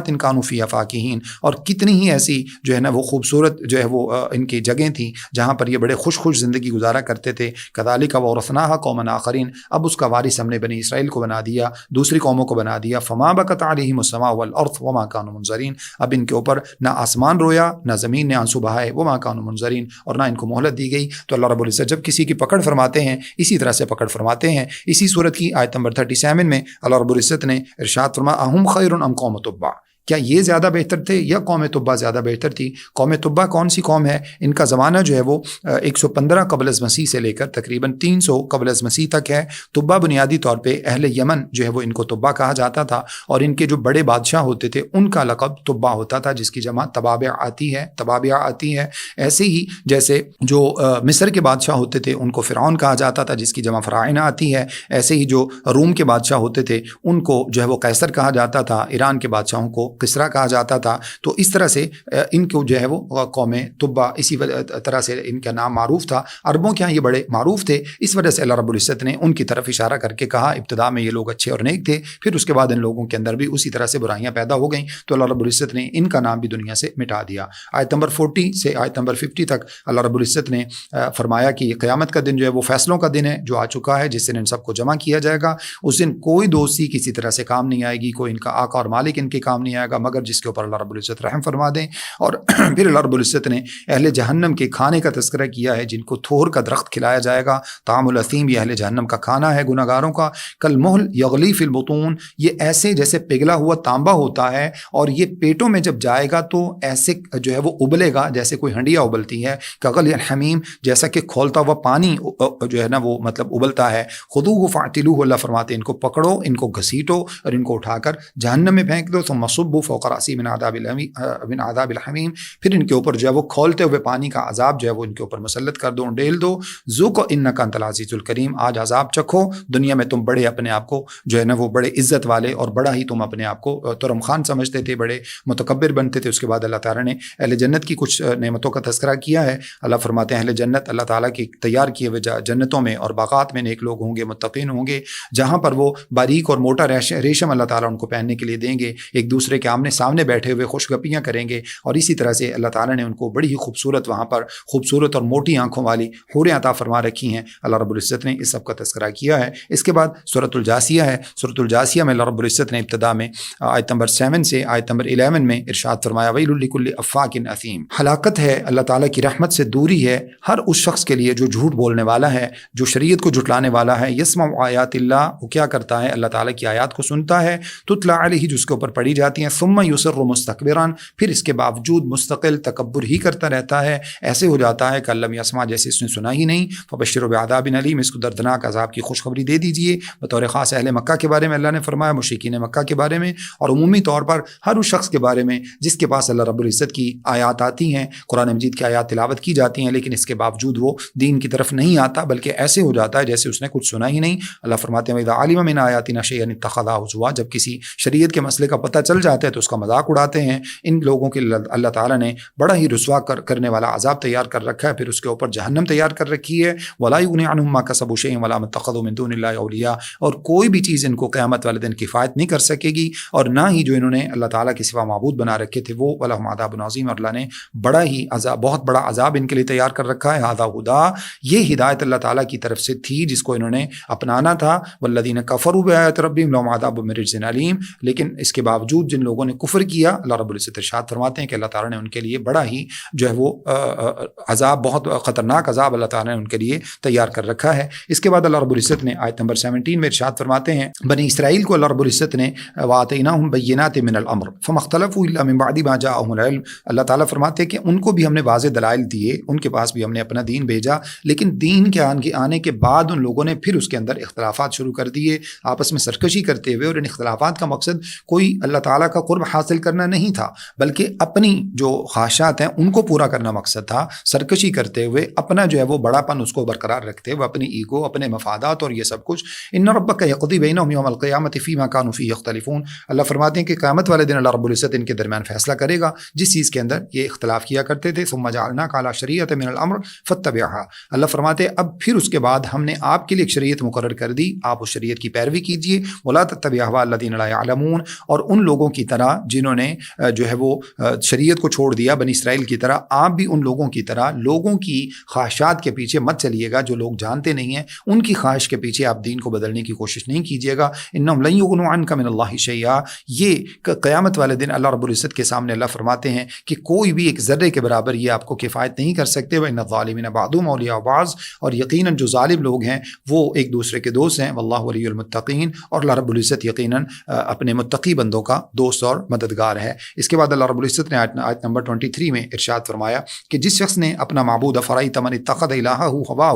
[SPEAKER 1] ان کانوا فیہا فاکہین، اور کتنی ہی ایسی جو ہے نا وہ خوبصورت جو ہے وہ ان کی جگہیں تھیں جہاں پر یہ بڑے خوش زندگی گزارا کرتے تھے۔ کذالک وورثناھا قوما آخرین، اب اس کا وارث ہم نے بنی اسرائیل کو بنا دیا، دوسری قوموں کو بنا دیا۔ فما بکت علیہم السماء والارض وما کانوا منظرین، اب ان کے اوپر نہ آسمان رویا نہ زمین نے آنسو بہائے، وما کانوا منظرین، اور نہ ان کو مہلت دی گئی۔ تو اللہ رب العزت جب کسی کی پکڑ فرماتے ہیں اسی طرح سے پکڑ فرماتے ہیں۔ اسی صورت کی آیت نمبر 37 میں اللہ رب العزت نے ارشاد فرمایا اہم خیر ام قوم تبع، کیا یہ زیادہ بہتر تھے یا قوم تبا زیادہ بہتر تھی؟ قوم تبا کون سی قوم ہے؟ ان کا زمانہ جو ہے وہ 115 قبل از مسیح سے لے کر تقریباً 300 قبل از مسیح تک ہے۔ تبا بنیادی طور پہ اہل یمن جو ہے وہ ان کو تبا کہا جاتا تھا، اور ان کے جو بڑے بادشاہ ہوتے تھے ان کا لقب تبا ہوتا تھا، جس کی جمع تبابع آتی ہے۔ ایسے ہی جیسے جو مصر کے بادشاہ ہوتے تھے ان کو فرعون کہا جاتا تھا، جس کی جمع فراعنہ آتی ہے۔ ایسے ہی جو روم کے بادشاہ ہوتے تھے ان کو جو ہے وہ قیصر کہا جاتا تھا، ایران کے بادشاہوں کو کسریٰ کہا جاتا تھا۔ تو اس طرح سے ان کو جو ہے وہ قوم تبا اسی طرح سے ان کا نام معروف تھا۔ عربوں کے ہاں یہ بڑے معروف تھے، اس وجہ سے اللہ رب العزت نے ان کی طرف اشارہ کر کے کہا ابتدا میں یہ لوگ اچھے اور نیک تھے، پھر اس کے بعد ان لوگوں کے اندر بھی اسی طرح سے برائیاں پیدا ہو گئیں، تو اللہ رب العزت نے ان کا نام بھی دنیا سے مٹا دیا۔ آیت نمبر 40 سے آیت نمبر 50 تک اللہ رب العزت نے فرمایا کہ یہ قیامت کا دن جو ہے وہ فیصلوں کا دن ہے جو آ چکا ہے، جس دن ان سب کو جمع کیا جائے گا۔ اس دن کوئی دوستی کسی طرح سے کام نہیں آئے گی، کوئی ان کا آقا اور مالک ان کے کام نہیں آئے گا مگر جس کے اوپر اللہ رب العزت رحم فرما دیں۔ اور پھر اللہ رب العزت نے اہل جہنم کے کھانے کا تذکرہ کیا ہے، جن کو تھور کا درخت کھلایا جائے گا۔ طعام الاثیم یہ اہل جہنم کا کھانا ہے گناہ گاروں کا۔ کالمہل یغلی فی البطون، یہ ایسے جیسے پگھلا ہوا تانبا ہوتا ہے، اور یہ پیٹوں میں جب جائے گا تو ایسے جو ہے وہ ابلے گا جیسے کوئی ہنڈیا ابلتی ہے۔ کغلی الحمیم، جیسا کہ کھولتا ہوا پانی جو ہے نا وہ مطلب ابلتا ہے۔ خذوہ فاعتلوہ، اللہ فرماتے ہیں ان کو پکڑو، ان کو گھسیٹو اور ان کو اٹھا کر جہنم میں پھینک دو۔ ثم صبوا فوق رأسی من عذاب الحمیم، پھر ان کے اوپر جو ہے وہ کھولتے ہوئے پانی کا عذاب جو ہے وہ ان کے اوپر مسلط کر دو، ڈیل دو۔ ذوق انک انت العزیز الکریم، آج عذاب چکھو، دنیا میں تم بڑے اپنے آپ کو جو ہے نا وہ بڑے عزت والے اور بڑا ہی تم اپنے آپ کو ترم خان سمجھتے تھے، بڑے متکبر بنتے تھے۔ اس کے بعد اللہ تعالیٰ نے اہل جنت کی کچھ نعمتوں کا تذکرہ کیا ہے۔ اللہ فرماتے ہیں اہل جنت اللہ تعالیٰ کی تیار کیے ہوئے جنتوں میں اور باغات میں نیک لوگ ہوں گے، متقین ہوں گے، جہاں پر وہ باریک اور موٹا ریشم اللہ تعالیٰ ان کو پہننے کے لیے دیں گے، ایک دوسرے کے آمنے سامنے بیٹھے ہوئے خوش گپیاں کریں گے، اور اسی طرح سے اللہ تعالیٰ نے ان کو بڑی ہی خوبصورت وہاں پر خوبصورت اور موٹی آنکھوں والی حوریں عطا فرما رکھی ہیں۔ اللہ رب العزت نے اس سب کا تذکرہ کیا ہے۔ اس کے بعد سورۃ الجاسیہ ہے۔ سورۃ الجاسیہ میں اللہ رب العزت نے ابتدا میں آیت نمبر 7 سے آیت نمبر 11 میں ارشاد فرمایا ویل لکل افاک اثیم، ہلاکت ہے، اللہ تعالیٰ کی رحمت سے دوری ہے ہر اس شخص کے لیے جو جھوٹ بولنے والا ہے، جو شریعت کو جھٹلانے والا ہے۔ یسمع آیات اللہ، وہ کیا کرتا ہے؟ اللہ تعالیٰ کی آیات کو سنتا ہے، تتلا علیہ، جو اس کے اوپر پڑھی جاتی ہیں، ثم یصر مستکبرا، پھر اس کے باوجود مستقل تکبر ہی کرتا رہتا ہے، ایسے ہو جاتا ہے کہ لم یسمع، جیسے اس نے سنا ہی نہیں۔ فبشرہ بعذاب علیم، اس کو دردناک عذاب کی خوشخبری دے دیجئے۔ بطور خاص اہل مکہ کے بارے میں اللہ نے فرمایا، مشرکین مکہ کے بارے میں، اور عمومی طور پر ہر اس شخص کے بارے میں جس کے پاس اللہ رب العزت کی آیات آتی ہیں، قرآن مجید کی آیات تلاوت کی جاتی ہیں، لیکن اس کے باوجود وہ دین کی طرف نہیں آتا، بلکہ ایسے ہو جاتا ہے جیسے اس نے کچھ سنا ہی نہیں۔ اللہ فرماتے ہیں اذا علم من آیاتنا شیئا اتخذہ ہزوا، جب کسی شریعت کے مسئلے کا پتہ چل جاتا ہے تو اس کا مذاق اڑاتے ہیں۔ ان لوگوں کے اللہ تعالیٰ نے بڑا ہی رسوا کرنے والا عذاب تیار کر رکھا ہے، پھر اس کے اوپر جہنم تیار کر رکھی ہے۔ ولا یغنی عنہم ما کسبوا شیئا ولا ما اتخذوا من دون اللہ اولیاء، اور کوئی بھی چیز ان کو قیامت والے دن کفایت نہیں کر سکے گی، اور نہ ہی جو انہوں نے اللہ تعالیٰ کے سوا معبود بنا رکھے تھے وہ، ولہم عذاب عظیم، اور اللہ نے بڑا ہی عذاب، بہت بڑا عذاب ان کے لیے تیار کر رکھا ہے۔ ھذا ھدی، یہ ہدایت اللہ تعالیٰ کی طرف سے تھی جس کو انہوں نے اپنانا تھا۔ والذین کفروا بآیات ربہم لہم عذاب من رجز علیم، لیکن اس کے باوجود جن لوگوں نے کفر کیا، اللہ رب العزت ارشاد فرماتے ہیں کہ اللہ تعالیٰ نے ان کے لیے بڑا ہی جو ہے وہ عذاب، بہت خطرناک عذاب اللہ تعالیٰ نے ان کے لیے تیار کر رکھا ہے۔ اس کے بعد اللہ رب العزت نے آیت نمبر 17 میں ارشاد فرماتے ہیں بنی اسرائیل کو اللہ رب العزت نے وآتیناہم بینات من الامر فما اختلفوا الا من بعد ما جاءہم العلم، اللہ تعالیٰ فرماتے ہیں کہ ان کو بھی ہم نے واضح دلائل دیے، ان کے پاس بھی ہم نے اپنا دین بھیجا، لیکن دین کے آنے کے بعد ان لوگوں نے پھر اس کے اندر اختلافات شروع کر دیے، آپس میں سرکشی کرتے ہوئے، اور ان اختلافات کا مقصد کوئی اللہ تعالیٰ کا قرب حاصل کرنا نہیں تھا، بلکہ اپنی جو خواہشات ہیں ان کو پورا کرنا مقصد تھا، سرکشی کرتے ہوئے اپنا جو ہے وہ بڑا پن اس کو برقرار رکھتے ہوئے، اپنی ایگو، اپنے مفادات اور یہ سب کچھ۔ ان ربک یقضی بینہم یوم القیامۃ فیما کانوا فیہ یختلفون، اللہ فرماتے ہیں کہ قیامت والے دن اللہ رب العزت ان کے درمیان فیصلہ کرے گا جس چیز کے اندر یہ اختلاف کیا کرتے تھے۔ ثم جعلناک علی شریعۃ من الامر فاتبعھا، اللہ فرماتے ہیں اب پھر اس کے بعد ہم نے آپ کے لیے ایک شریعت مقرر کر دی، آپ اس شریعت کی پیروی کیجیے۔ ولا تتبع اہواء الذین لا یعلمون، اور ان لوگوں کی طرح جنہوں نے جو ہے وہ شریعت کو چھوڑ دیا، بنی اسرائیل کی طرح آپ بھی ان لوگوں کی طرح لوگوں کی خواہشات کے پیچھے مت چلیے گا، جو لوگ جانتے نہیں ہیں ان کی خواہش کے پیچھے آپ دین کو بدلنے کی کوشش نہیں کیجیے گا۔ انہم لن یغنوا عنک من اللہ شیئا، یہ قیامت والے دن اللہ رب العزت کے سامنے اللہ فرماتے ہیں کہ کوئی بھی ایک ذرے کے برابر یہ آپ کو کفایت نہیں کر سکتے۔ وان الظالمین بعضهم اولیاء بعض، اور یقیناً جو ظالم لوگ ہیں وہ ایک دوسرے کے دوست ہیں۔ واللہ ولی المتقین، اور اللہ رب العزت یقیناً اپنے متقی بندوں کا دوست دوست اور مددگار ہے۔ اس کے بعد اللہ رب العزت نے آیت نمبر 23 میں ارشاد فرمایا کہ جس شخص نے اپنا معبود افرأیت من اتخذ الہہ ہواہ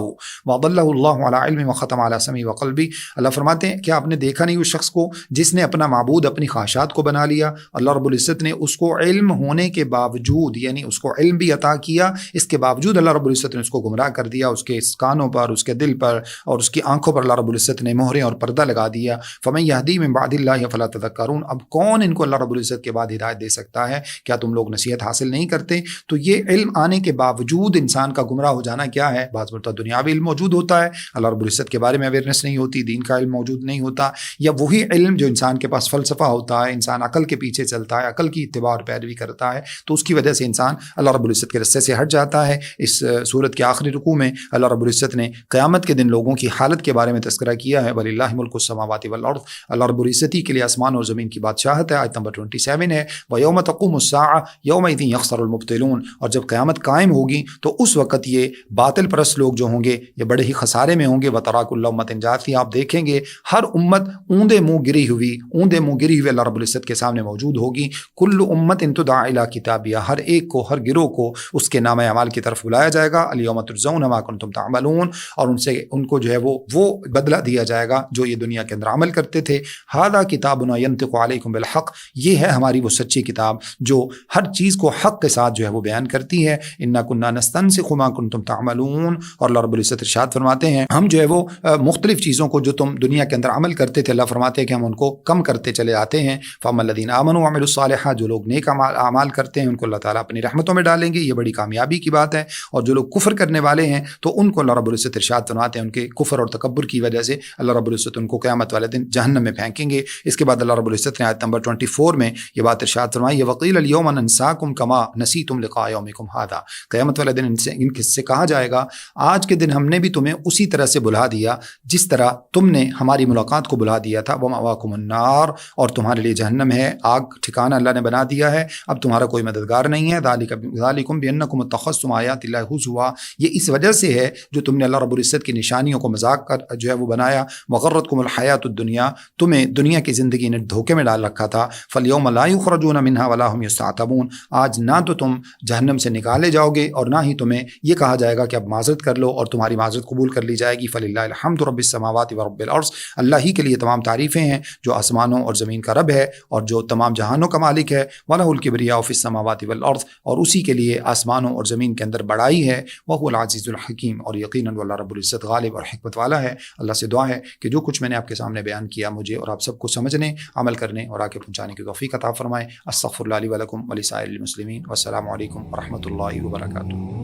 [SPEAKER 1] وضلہ اللہ علی علم وختم علی سمعہ وقلبہ، اللہ فرماتے ہیں کیا آپ نے دیکھا نہیں اس شخص کو جس نے اپنا معبود اپنی خواہشات کو بنا لیا، اللہ رب العزت نے اس کو علم ہونے کے باوجود، یعنی اس کو علم بھی عطا کیا، اس کے باوجود اللہ رب العزت نے اس کو گمراہ کر دیا، اس کے کانوں پر، اس کے دل پر اور اس کی آنکھوں پر اللہ رب العزت نے مہریں اور پردہ لگا دیا۔ فمن یہدی من بعد اللہ فلا تذکرون، اب کون ان کو اللہ رب العزت کے بعد ہدایت دے سکتا ہے؟ کیا تم لوگ نصیحت حاصل نہیں کرتے؟ تو یہ علم آنے کے باوجود انسان کا گمراہ ہو جانا کیا ہے؟ بعض مرتبہ دنیاوی علم موجود ہوتا ہے، اللہ رب العزت کے بارے میں اویئرنیس نہیں ہوتی، دین کا علم موجود نہیں ہوتا، یا وہی علم جو انسان کے پاس فلسفہ ہوتا ہے، انسان عقل کے پیچھے چلتا ہے، عقل کی اتباع اور پیروی کرتا ہے، تو اس کی وجہ سے انسان اللہ رب العزت کے رستے سے ہٹ جاتا ہے۔ اس سورت کے آخری رکوع میں اللہ رب العزت نے قیامت کے دن لوگوں کی حالت کے بارے میں تذکرہ کیا ہے، وَلِلَّهِ مُلْكُ السَّمَاوَاتِ وَالْأَرْضِ، اللہ رب العزت ہی کے لیے آسمان اور زمین کی بادشاہت ہے۔ آیت نمبر 27 ہے، وَيَوْمَ تَقُومُ السَّاعَةُ يَوْمَئِذٍ يَخْسَرُ الْمُبْطِلُونَ، اور جب قیامت قائم ہوگی تو اس وقت یہ باطل پرست لوگ جو ہوں گے یہ بڑے ہی خسارے میں ہوں گے۔ وَتَرَىٰ كُلَّ أُمَّةٍ جَاثِيَةً، آپ دیکھیں گے ہر امت اوندے منہ گری ہوئی اللہ رب العزت کے سامنے موجود ہوگی۔ کل امت تدعی الی کتابیہ، ہر ایک کو، ہر گروہ کو اس کے نامہ اعمال کی طرف بلایا جائے گا۔ الیوم تجزون ما کنتم تعملون، اور ان کو جو ہے وہ بدلہ دیا جائے گا جو یہ دنیا کے اندر عمل کرتے تھے۔ ھذا کتابنا ینطق علیکم بالحق، یہ ہے ہماری وہ سچی کتاب جو ہر چیز کو حق کے ساتھ جو ہے وہ بیان کرتی ہے۔ انا کنا نستنسخ ما کنتم تعملون، اور اللہ رب العزت ارشاد فرماتے ہیں ہم جو ہے وہ مختلف چیزوں کو جو تم دنیا کے اندر عمل کرتے تھے، اللہ فرماتے ہیں کہ ہم ان کو کم کرتے چلے آتے ہیں۔ فاما الذین آمنوا وعملوا الصالحات، جو لوگ نیک اعمال کرتے ہیں ان کو اللہ تعالیٰ اپنی رحمتوں میں ڈالیں گے، یہ بڑی کامیابی کی بات ہے۔ اور جو لوگ کفر کرنے والے ہیں تو ان کو اللہ رب العزت ارشاد فرماتے ہیں ان کے کفر اور تکبر کی وجہ سے اللہ رب العزت ان کو قیامت والے دن جہنم میں پھینکیں گے۔ اس کے بعد اللہ رب العزت نے آیت نمبر 24 میں یہ بات ارشاد فرمائی، وقیل الیوم ننساکم کما نسیتم لقاء یومکم ھذا، قیامت والے دن ان سے کہا جائے گا آج کے دن ہم نے بھی تمہیں اسی طرح سے بلا دیا جس طرح تم نے ہماری ملاقات کو بلا دیا تھا۔ ومأواکم النار، اور تمہارے لیے جہنم ہے، آگ ٹھکانہ اللہ نے بنا دیا ہے، اب تمہارا کوئی مددگار نہیں ہے۔ ذالکم بانکم اتخذتم آیات اللہ ہزوا، یہ اس وجہ سے ہے جو تم نے اللہ رب العزت کی نشانیوں کو مذاق کر جو ہے وہ بنایا۔ وغرتکم الحیات الدنیا، تمہیں دنیا کی زندگی نے دھوکے میں ڈال رکھا تھا۔ فالیوم لا یخرجون منہا ولا هم یستعتبون، آج نہ تو تم جہنم سے نکالے جاؤ گے اور نہ ہی تمہیں یہ کہا جائے گا کہ اب معذرت کر لو اور تمہاری معذرت قبول کر لی جائے گی۔ فللہ الحمد رب السماوات ورب الارض، اللہ ہی کے لیے تمام تعریفیں ہیں جو آسمانوں اور زمین کا رب ہے اور جو تمام جہانوں کا مالک ہے۔ وَلَهُ الْكِبْرِيَاءُ فِي السَّمَاوَاتِ وَالْأَرْضِ، اور اسی کے لیے آسمانوں اور زمین کے اندر بڑائی ہے۔ وَهُوَ الْعَزِيزُ الْحَكِيمُ، اور یقیناً وہ اللہ رب العزت غالب اور حکمت والا ہے۔ اللہ سے دعا ہے کہ جو کچھ میں نے آپ کے سامنے بیان کیا مجھے اور آپ سب کو سمجھنے، عمل کرنے اور آگے پہنچانے کی توفیق عطا فرمائے۔ استغفر اللہ لی ولکم ولسائر المسلمین، والسلام علیکم ورحمۃ اللہ وبرکاتہ۔